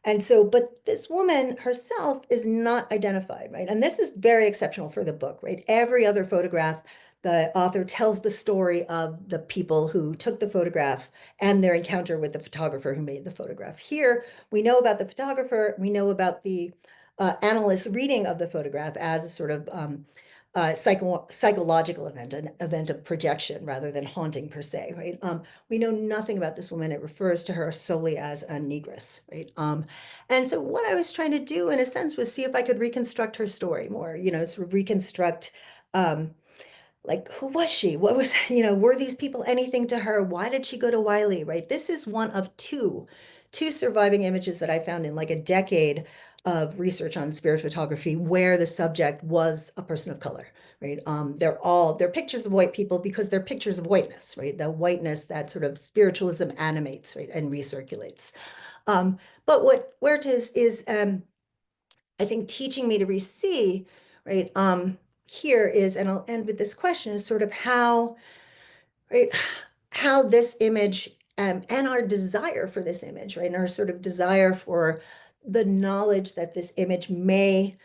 And so, but this woman herself is not identified, right? And this is very exceptional for the book, right? Every other photograph, the author tells the story of the people who took the photograph and their encounter with the photographer who made the photograph. Here, we know about the photographer, we know about the analyst's reading of the photograph as a sort of psychological event, an event of projection rather than haunting per se, right? We know nothing about this woman. It refers to her solely as a negress, right? And so what I was trying to do in a sense was see if I could reconstruct her story more, sort of reconstruct like, who was she? What was, were these people anything to her? Why did she go to Wiley, right? This is one of two surviving images that I found in like a decade of research on spirit photography where the subject was a person of color, right? They're pictures of white people because they're pictures of whiteness, right? The whiteness that sort of spiritualism animates, right, and recirculates. But what Huerta is I think, teaching me to re-see, right? Here is, and I'll end with this question, is sort of how, right, how this image and our desire for this image, right, and our sort of desire for the knowledge that this image may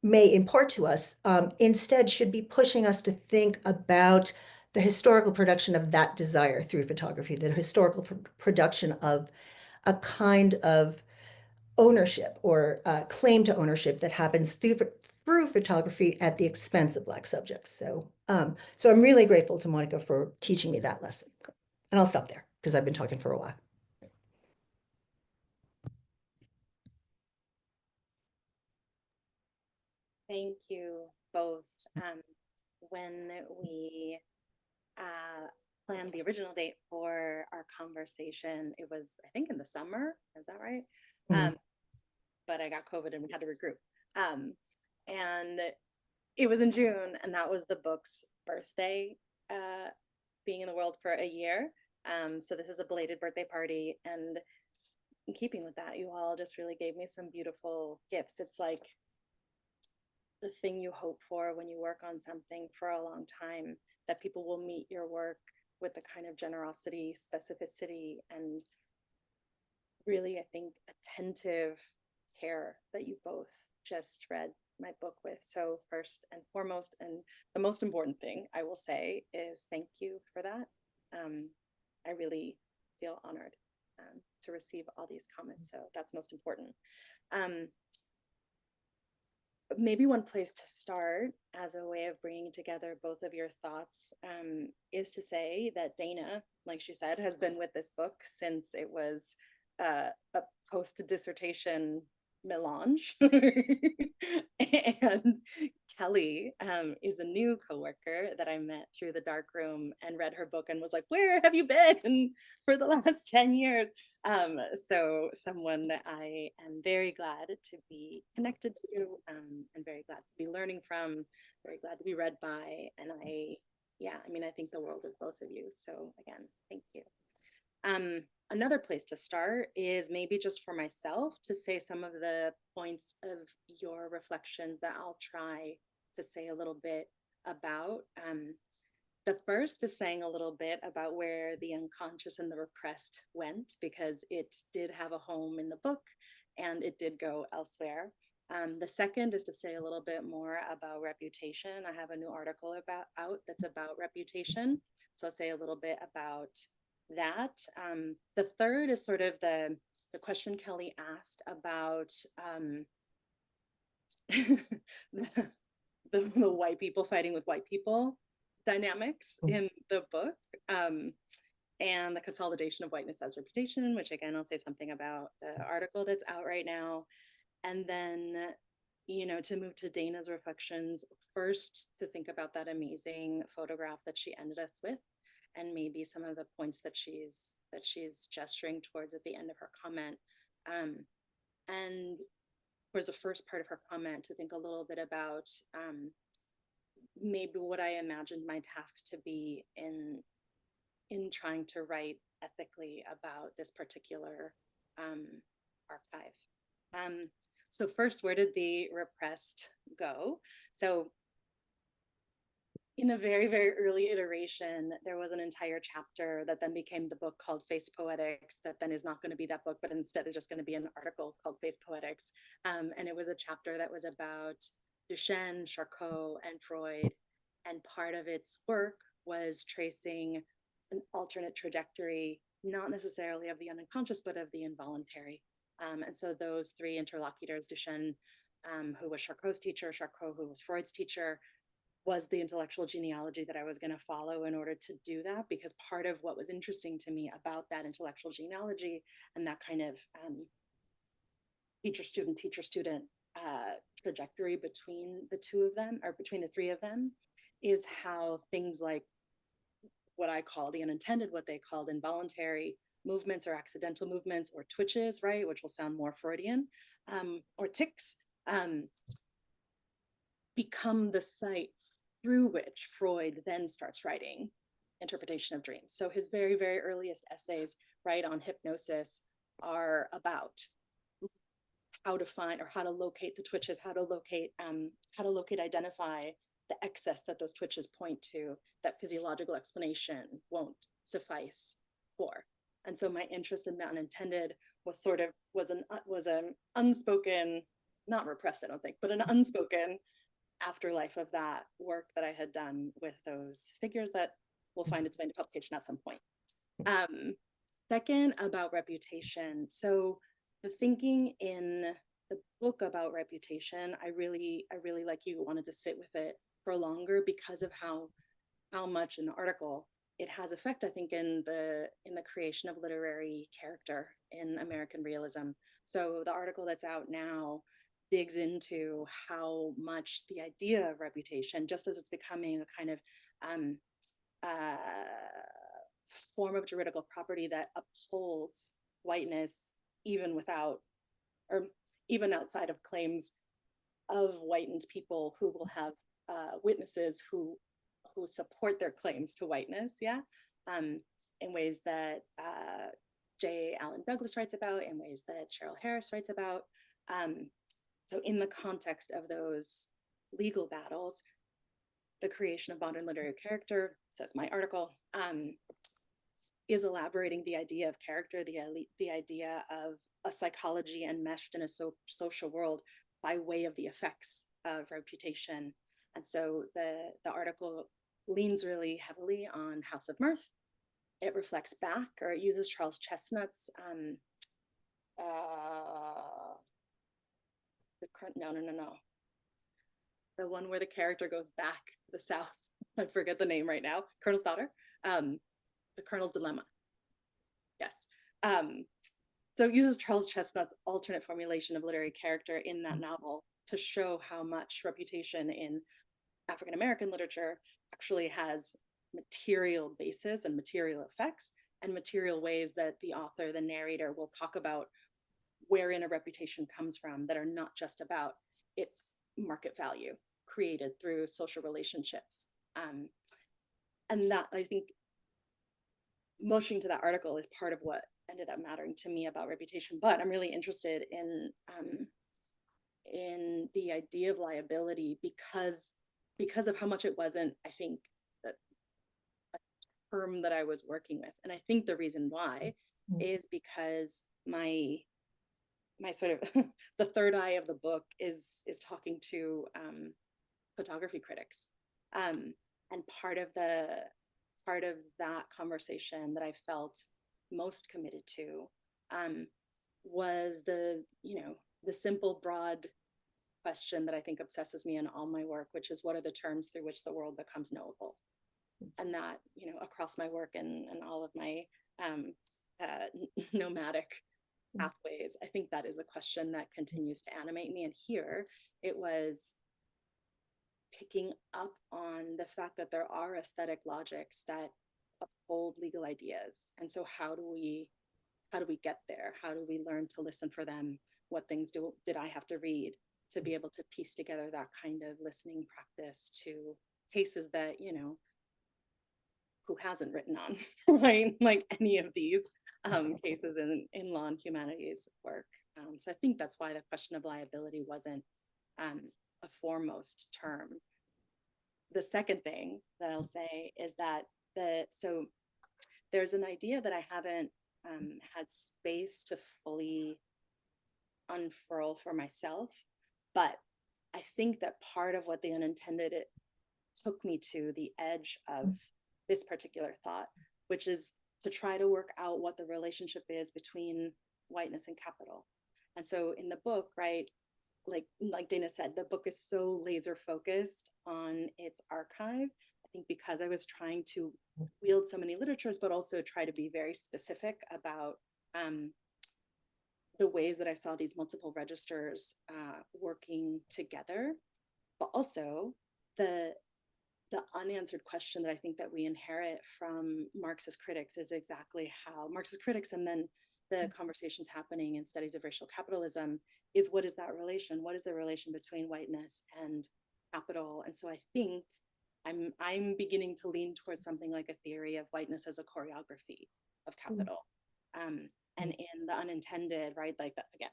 impart to us, instead should be pushing us to think about the historical production of that desire through photography, the historical production of a kind of ownership or claim to ownership that happens through photography at the expense of Black subjects. So, so I'm really grateful to Monica for teaching me that lesson. And I'll stop there because I've been talking for a while. Thank you both. When we planned the original date for our conversation, it was, I think, in the summer. Is that right? Mhm. But I got COVID and we had to regroup. And it was in June, and that was the book's birthday, being in the world for a year. So this is a belated birthday party, and in keeping with that, you all just really gave me some beautiful gifts. It's like the thing you hope for when you work on something for a long time, that people will meet your work with the kind of generosity, specificity, and really, I think, attentive care that you both just read my book with. So first and foremost, and the most important thing I will say is thank you for that. I really feel honored to receive all these comments. So that's most important. Maybe one place to start as a way of bringing together both of your thoughts is to say that Dana, like she said, has been with this book since it was a post-dissertation melange. And Kelli is a new coworker that I met through the dark room and read her book and was like, where have you been for the last 10 years? So someone that I am very glad to be connected to, and very glad to be learning from, very glad to be read by. And I think the world of both of you. So again, thank you. Another place to start is maybe just for myself to say some of the points of your reflections that I'll try to say a little bit about. The first is saying a little bit about where the unconscious and the repressed went, because it did have a home in the book and it did go elsewhere. The second is to say a little bit more about reputation. I have a new article out that's about reputation. So I'll say a little bit about that. The third is sort of the question Kelli asked about the white people fighting with white people dynamics in the book, and the consolidation of whiteness as reputation, which again, I'll say something about the article that's out right now. And then, to move to Dana's reflections, first to think about that amazing photograph that she ended us with, and maybe some of the points that she's gesturing towards at the end of her comment. And towards the first part of her comment, to think a little bit about maybe what I imagined my task to be in trying to write ethically about this particular archive. So first, where did the repressed go? So in a very, very early iteration, there was an entire chapter that then became the book called Face Poetics, that then is not going to be that book, but instead is just going to be an article called Face Poetics. And it was a chapter that was about Duchenne, Charcot, and Freud. And part of its work was tracing an alternate trajectory, not necessarily of the unconscious, but of the involuntary. And so those three interlocutors, Duchenne, who was Charcot's teacher, Charcot, who was Freud's teacher, was the intellectual genealogy that I was going to follow in order to do that, because part of what was interesting to me about that intellectual genealogy and that kind of teacher-student trajectory between the two of them, or between the three of them, is how things like what I call the unintended, what they called involuntary movements or accidental movements or twitches, right, which will sound more Freudian, or tics, become the site through which Freud then starts writing Interpretation of Dreams. So his very, very earliest essays, right, on hypnosis are about how to find or how to locate the twitches, how to locate, identify the excess that those twitches point to that physiological explanation won't suffice for. And so my interest in the unintended was an unspoken, not repressed, I don't think, but an unspoken afterlife of that work that I had done with those figures that will find its way into publication at some point. Second, about reputation. So the thinking in the book about reputation, I really like you wanted to sit with it for longer because of how much in the article it has effect, I think, in the creation of literary character in American realism. So the article that's out now digs into how much the idea of reputation, just as it's becoming a kind of form of juridical property that upholds whiteness even without, or even outside of claims of whitened people who will have witnesses who support their claims to whiteness, in ways that J. Allen Douglas writes about, in ways that Cheryl Harris writes about. So in the context of those legal battles, the creation of modern literary character, says my article, is elaborating the idea of character, the idea of a psychology enmeshed in a social world by way of the effects of reputation. And so the article leans really heavily on House of Mirth. It reflects back, or it uses Charles Chestnut's the one where the character goes back to the South. I forget the name right now. Colonel's Daughter. The Colonel's Dilemma. Yes. So it uses Charles Chestnut's alternate formulation of literary character in that novel to show how much reputation in African-American literature actually has material basis and material effects and material ways that the author, the narrator, will talk about wherein a reputation comes from that are not just about its market value created through social relationships. And that, I think, motioning to that article is part of what ended up mattering to me about reputation. But I'm really interested in the idea of liability because of how much it wasn't, I think, a term that I was working with. And I think the reason why is because my sort of the third eye of the book is talking to photography critics, and part of that conversation that I felt most committed to was the simple, broad question that I think obsesses me in all my work, which is, what are the terms through which the world becomes knowable? And that, across my work and all of my nomadic pathways, I think that is the question that continues to animate me. And here it was picking up on the fact that there are aesthetic logics that uphold legal ideas. And so how do we get there? How do we learn to listen for them? What things did I have to read to be able to piece together that kind of listening practice to cases that, who hasn't written on, right? Like any of these cases in law and humanities work. So I think that's why the question of liability wasn't a foremost term. The second thing that I'll say is that so there's an idea that I haven't had space to fully unfurl for myself, but I think that part of what the unintended it took me to the edge of this particular thought, which is to try to work out what the relationship is between whiteness and capital. And so in the book, right, like Dana said, the book is so laser focused on its archive. I think because I was trying to wield so many literatures, but also try to be very specific about the ways that I saw these multiple registers working together, but also the unanswered question that I think that we inherit from Marxist critics is exactly how Marxist critics, and then the conversations happening in studies of racial capitalism, is what is that relation? What is the relation between whiteness and capital? And so I think I'm beginning to lean towards something like a theory of whiteness as a choreography of capital. And in the unintended, right, like that again,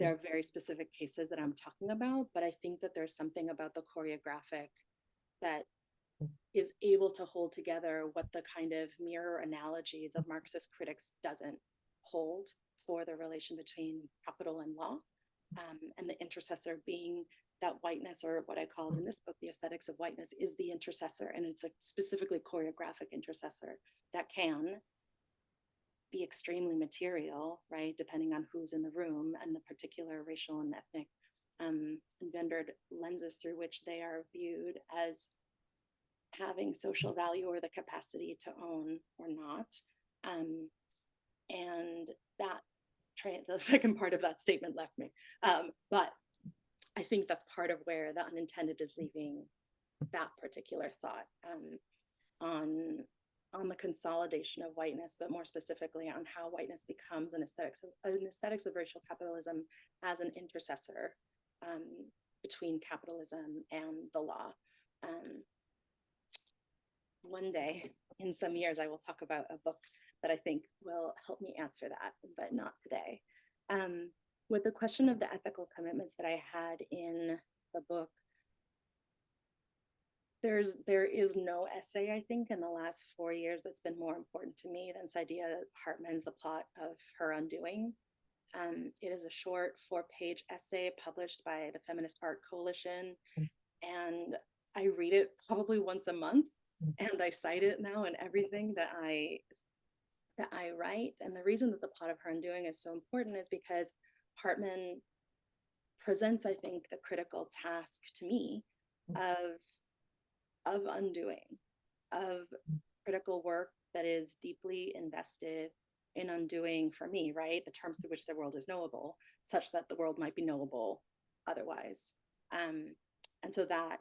there are very specific cases that I'm talking about, but I think that there's something about the choreographic that is able to hold together what the kind of mirror analogies of Marxist critics doesn't hold for the relation between capital and law, and the intercessor being that whiteness, or what I called in this book, the aesthetics of whiteness, is the intercessor, and it's a specifically choreographic intercessor that can be extremely material, right, depending on who's in the room and the particular racial and ethnic and gendered lenses through which they are viewed as having social value or the capacity to own or not. And that, the second part of that statement left me. But I think that's part of where the unintended is leaving that particular thought on the consolidation of whiteness, but more specifically on how whiteness becomes an aesthetics of racial capitalism as an intercessor between capitalism and the law. One day, in some years, I will talk about a book that I think will help me answer that, but not today. With the question of the ethical commitments that I had in the book, there is no essay, I think, in the last 4 years that's been more important to me than Saidiya Hartman's The Plot of Her Undoing. It is a short 4-page essay published by the Feminist Art Coalition, and I read it probably once a month, and I cite it now in everything that I write. And the reason that The Plot of Her Undoing is so important is because Hartman presents, I think, the critical task to me of undoing, of critical work that is deeply invested in undoing, for me, right, the terms through which the world is knowable, such that the world might be knowable otherwise. And so that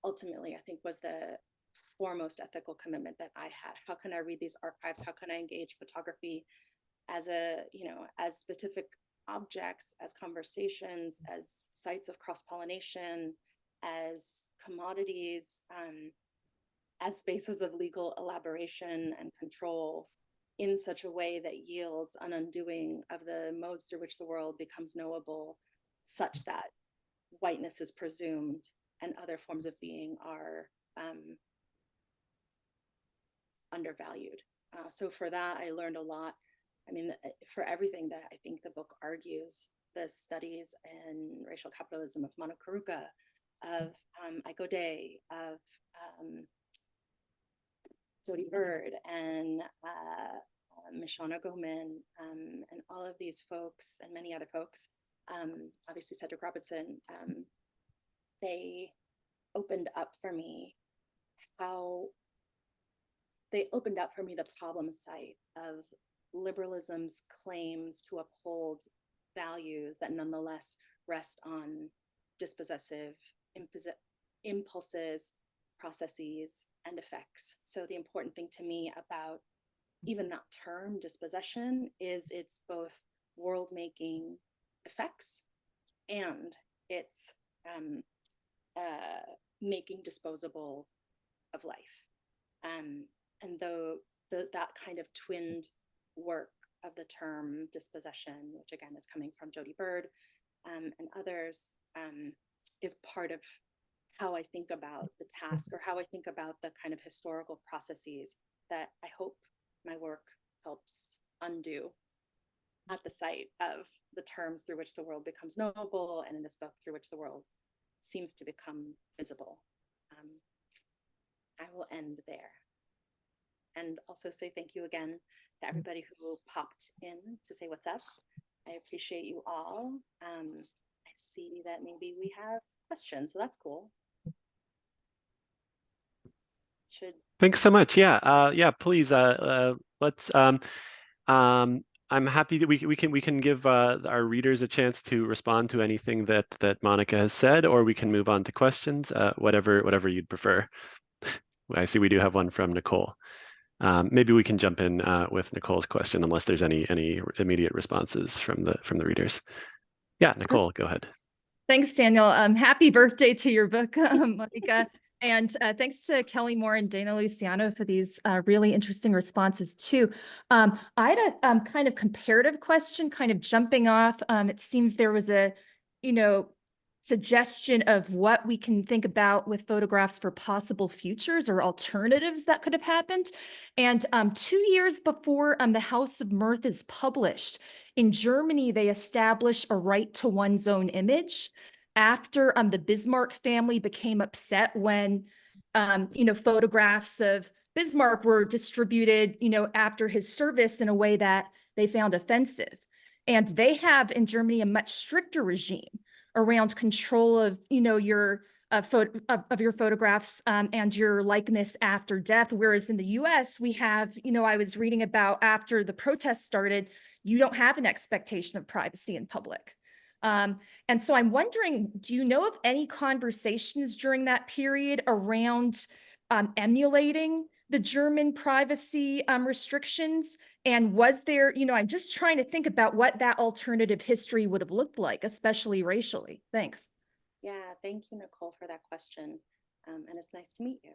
ultimately, I think, was the foremost ethical commitment that I had. How can I read these archives? How can I engage photography as as specific objects, as conversations, as sites of cross-pollination, as commodities, as spaces of legal elaboration and control, in such a way that yields an undoing of the modes through which the world becomes knowable, such that whiteness is presumed and other forms of being are undervalued. So for that, I learned a lot. I mean, for everything that I think the book argues, the studies in racial capitalism of Manu Karuka, of Aiko Day, of Jody Bird, and Mishana Goman, and all of these folks, and many other folks, obviously Cedric Robertson, they opened up for me the problem site of liberalism's claims to uphold values that nonetheless rest on dispossessive impulses, processes, and effects. So the important thing to me about even that term, dispossession, is it's both world-making effects and it's making disposable of life. And though that kind of twinned work of the term dispossession, which again is coming from Jody Bird and others, is part of how I think about the task, or how I think about the kind of historical processes that I hope my work helps undo at the site of the terms through which the world becomes knowable, and in this book, through which the world seems to become visible. I will end there. And also say thank you again to everybody who popped in to say what's up. I appreciate you all. I see that maybe we have questions, so that's cool. Thanks so much. Yeah, please. Let's. I'm happy that we can give our readers a chance to respond to anything that Monica has said, or we can move on to questions. Whatever you'd prefer. I see we do have one from Nicole. Maybe we can jump in with Nicole's question, unless there's any immediate responses from the readers. Yeah, Nicole, go ahead. Thanks, Daniel. Happy birthday to your book, Monica. And thanks to Kelli Moore and Dana Luciano for these really interesting responses too. I had a kind of comparative question, kind of jumping off. It seems there was a, suggestion of what we can think about with photographs for possible futures or alternatives that could have happened. And 2 years before the House of Mirth is published, in Germany, they establish a right to one's own image after the Bismarck family became upset when, photographs of Bismarck were distributed, after his service in a way that they found offensive. And they have in Germany a much stricter regime around control of, your of your photographs and your likeness after death. Whereas in the US, we have, I was reading about after the protests started, you don't have an expectation of privacy in public. And so I'm wondering, do you know of any conversations during that period around emulating the German privacy restrictions? And was there, I'm just trying to think about what that alternative history would have looked like, especially racially. Thanks. Yeah, thank you, Nicole, for that question. And it's nice to meet you.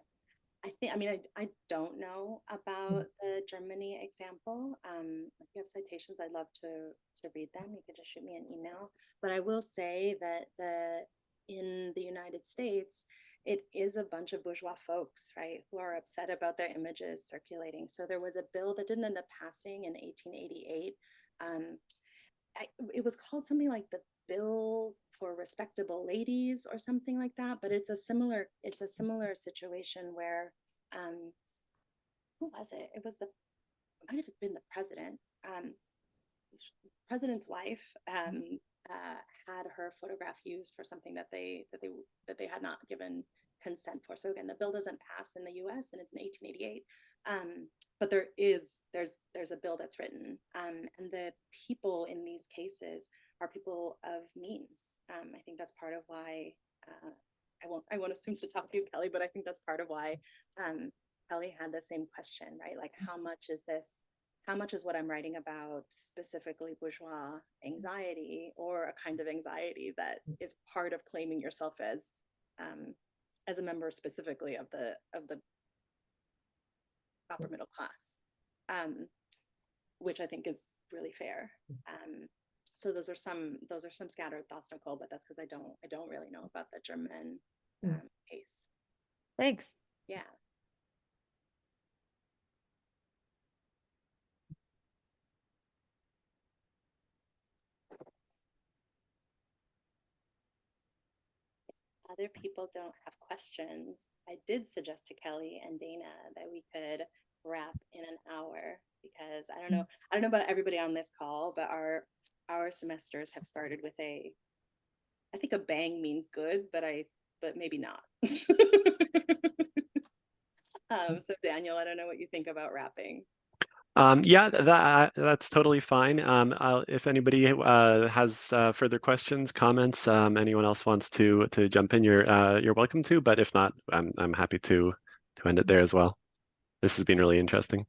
I don't know about the Germany example. If you have citations, I'd love to read them. You could just shoot me an email. But I will say that in the United States, it is a bunch of bourgeois folks, right, who are upset about their images circulating. So there was a bill that didn't end up passing in 1888. It was called something like the Bill for Respectable Ladies or something like that, but it's a similar situation where who was it? It might have been the president. President's wife had her photograph used for something that they had not given consent for. So again, the bill doesn't pass in the US and it's in 1888. But there's a bill that's written, and the people in these cases are people of means. I think that's part of why I won't assume to talk to you, Kelli, but I think that's part of why Kelli had the same question, right? Like, how much is what I'm writing about specifically bourgeois anxiety, or a kind of anxiety that is part of claiming yourself as a member specifically of the upper middle class, which I think is really fair. So those are some scattered thoughts, Nicole, but that's because I don't really know about the German case. Thanks. Yeah. Other people don't have questions, I did suggest to Kelli and Dana that we could wrap in an hour, because I don't know about everybody on this call, but our semesters have started with I think a bang means good, but maybe not. So Daniel, I don't know what you think about wrapping. Yeah, that's totally fine. If anybody has further questions, comments, anyone else wants to jump in, you're welcome to. But if not, I'm happy to end it there as well. This has been really interesting.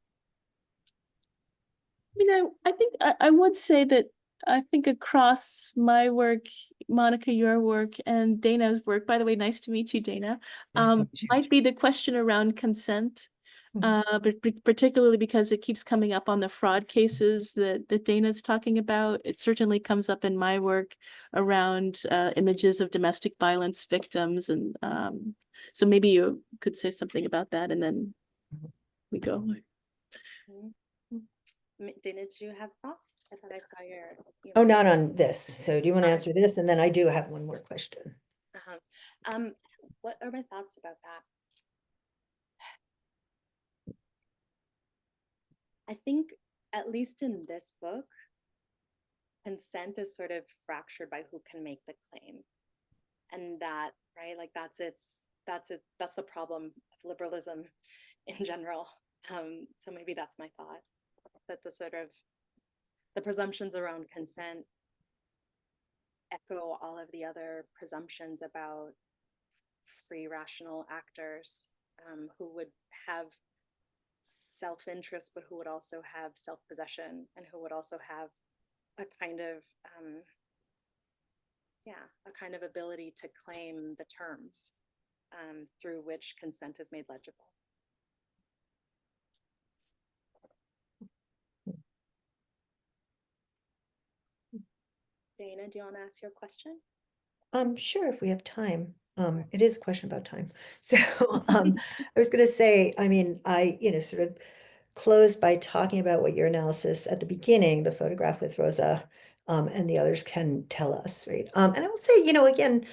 I think I would say that I think across my work, Monica, your work, and Dana's work, by the way, nice to meet you, Dana, might be the question around consent. But particularly because it keeps coming up on the fraud cases that Dana's talking about. It certainly comes up in my work around images of domestic violence victims. And so maybe you could say something about that, and then we go. Dana, do you have thoughts? I thought I saw your Oh, not on this. So do you want to answer this? And then I do have one more question. What are my thoughts about that? I think, at least in this book, consent is sort of fractured by who can make the claim. And that, right, like that's the problem of liberalism in general. So maybe that's my thought, that the presumptions around consent echo all of the other presumptions about free rational actors who would have self-interest, but who would also have self-possession, and who would also have a kind of ability to claim the terms through which consent is made legible. Dana, do you want to ask your question? Sure, if we have time. It is a question about time. So I was going to say, I mean, I, sort of closed by talking about what your analysis at the beginning, the photograph with Rosa, and the others can tell us, right? And I will say, again,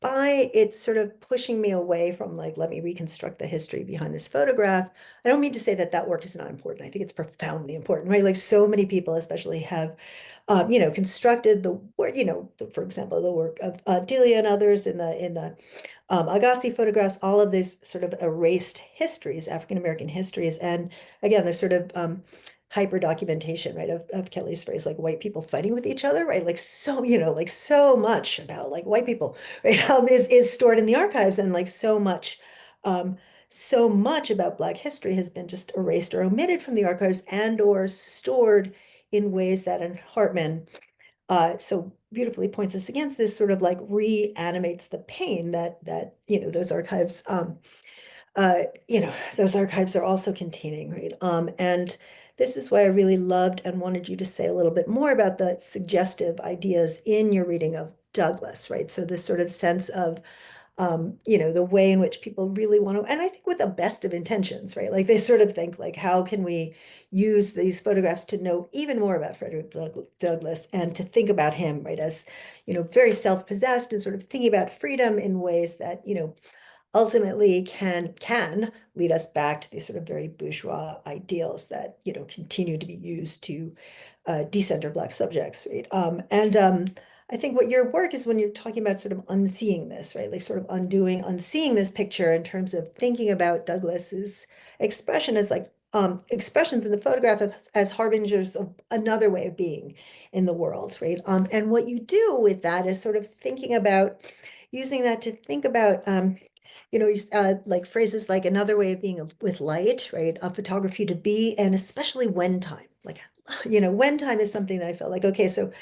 by it sort of pushing me away from like, let me reconstruct the history behind this photograph. I don't mean to say that that work is not important. I think it's profoundly important, right? Like so many people, especially have, constructed the work, for example, the work of Delia and others in the Agassi photographs, all of these sort of erased histories, African-American histories. And again, the sort of hyper documentation, right, of Kelly's phrase, like white people fighting with each other, right? Like so, like so much about like white people, right, is stored in the archives, and like so much about Black history has been just erased or omitted from the archives and or stored in ways that, and Hartman so beautifully points us against this, sort of like reanimates the pain that those archives those archives are also containing, right? And this is why I really loved and wanted you to say a little bit more about the suggestive ideas in your reading of Douglass, right? So this sort of sense of the way in which people really want to, and I think with the best of intentions, right? Like they sort of think like, how can we use these photographs to know even more about Frederick Douglass and to think about him, right, as, very self-possessed and sort of thinking about freedom in ways that, ultimately can lead us back to these sort of very bourgeois ideals that, continue to be used to decenter Black subjects, right? I think what your work is when you're talking about sort of unseeing this, right? Like sort of unseeing this picture in terms of thinking about Douglass's expression as like expressions in the photograph as harbingers of another way of being in the world, right? And what you do with that is sort of thinking about using that to think about like phrases like another way of being with light, right? A photography to be, and especially when time, like, when time is something that I felt like, okay, so,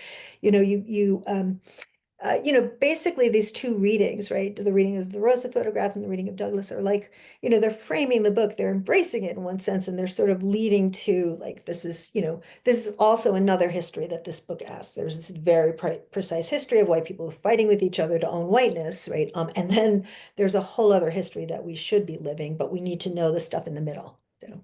basically these two readings, right? The reading of the Rosa photograph and the reading of Douglass are like, they're framing the book, they're embracing it in one sense, and they're sort of leading to like, this is also another history that this book asks. There's this very precise history of white people fighting with each other to own whiteness, right? And then there's a whole other history that we should be living, but we need to know the stuff in the middle. So.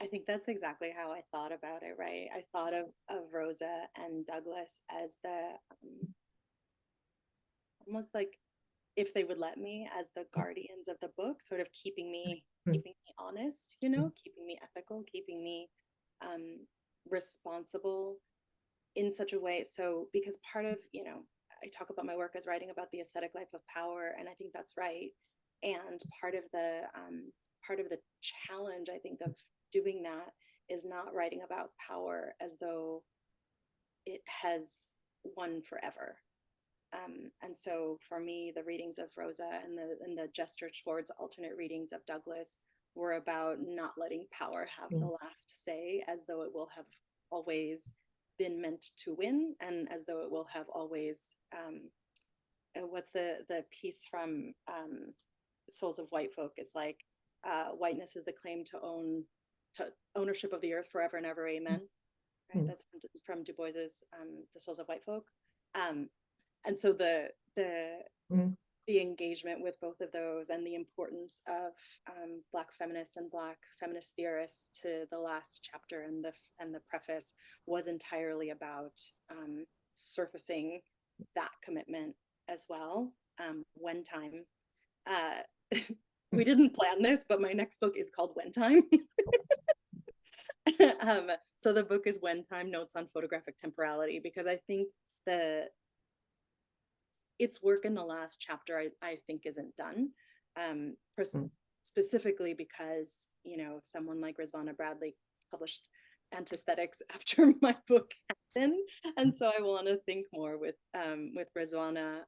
I think that's exactly how I thought about it, right? I thought of Rosa and Douglass as the almost like, if they would let me, as the guardians of the book, sort of keeping me honest, keeping me ethical, keeping me responsible in such a way. So because part of, I talk about my work as writing about the aesthetic life of power, and I think that's right. And part of the challenge, I think, of doing that is not writing about power as though it has won forever. And so for me, the readings of Rosa and the gesture towards alternate readings of Douglass were about not letting power have the last say, as though it will have always been meant to win, and as though it will have always what's the piece from Souls of White Folk is like, whiteness is the claim to ownership of the earth forever and ever, amen. Right? That's from Du Bois's The Souls of White Folk. And so the engagement with both of those, and the importance of Black feminists and Black feminist theorists to the last chapter and the preface was entirely about surfacing that commitment as well. When time. We didn't plan this, but my next book is called When Time. So the book is When Time, Notes on Photographic Temporality, because I think its work in the last chapter, I think, isn't done. Specifically because, someone like Rizvana Bradley published Aesthetics after my book happened. And so I want to think more with Rizvana,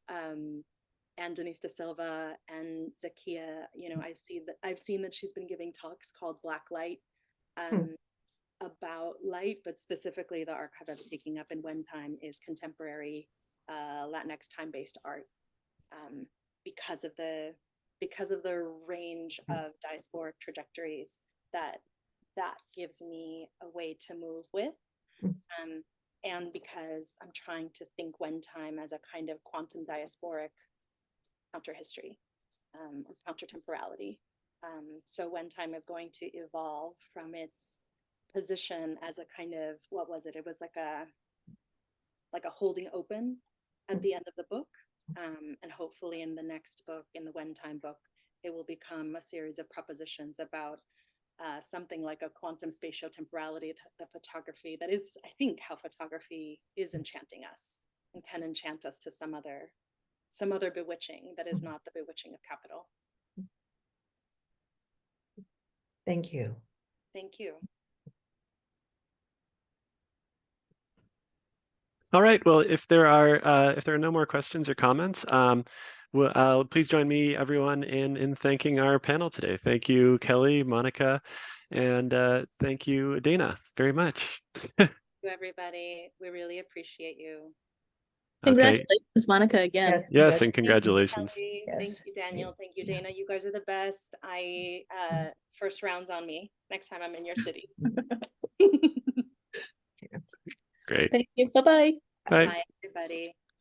and Denise Da Silva and Zakia. I've seen that she's been giving talks called Black Light, about light, but specifically the archive I'm taking up in When Time is contemporary Latinx time-based art. because of the range of diasporic trajectories that gives me a way to move with. And because I'm trying to think when time as a kind of quantum diasporic counterhistory, or countertemporality. So when time is going to evolve from its position as a kind of, what was it? It was like a holding open at the end of the book. And hopefully in the next book, in the When Time book, it will become a series of propositions about something like a quantum spatiotemporality, the photography that is, I think, how photography is enchanting us and can enchant us to some other bewitching that is not the bewitching of capital. Thank you. Thank you. All right. Well, if there are no more questions or comments, please join me, everyone, in thanking our panel today. Thank you, Kelli, Monica, and thank you, Dana, very much. Thank you, everybody. We really appreciate you. Okay. Congratulations, Monica, again. Yes, and congratulations. Thank you, Kelli. Thank you, Daniel. Thank you, Dana. You guys are the best. First round's on me next time I'm in your cities. Great. Thank you. Bye-bye. Bye. Bye, everybody.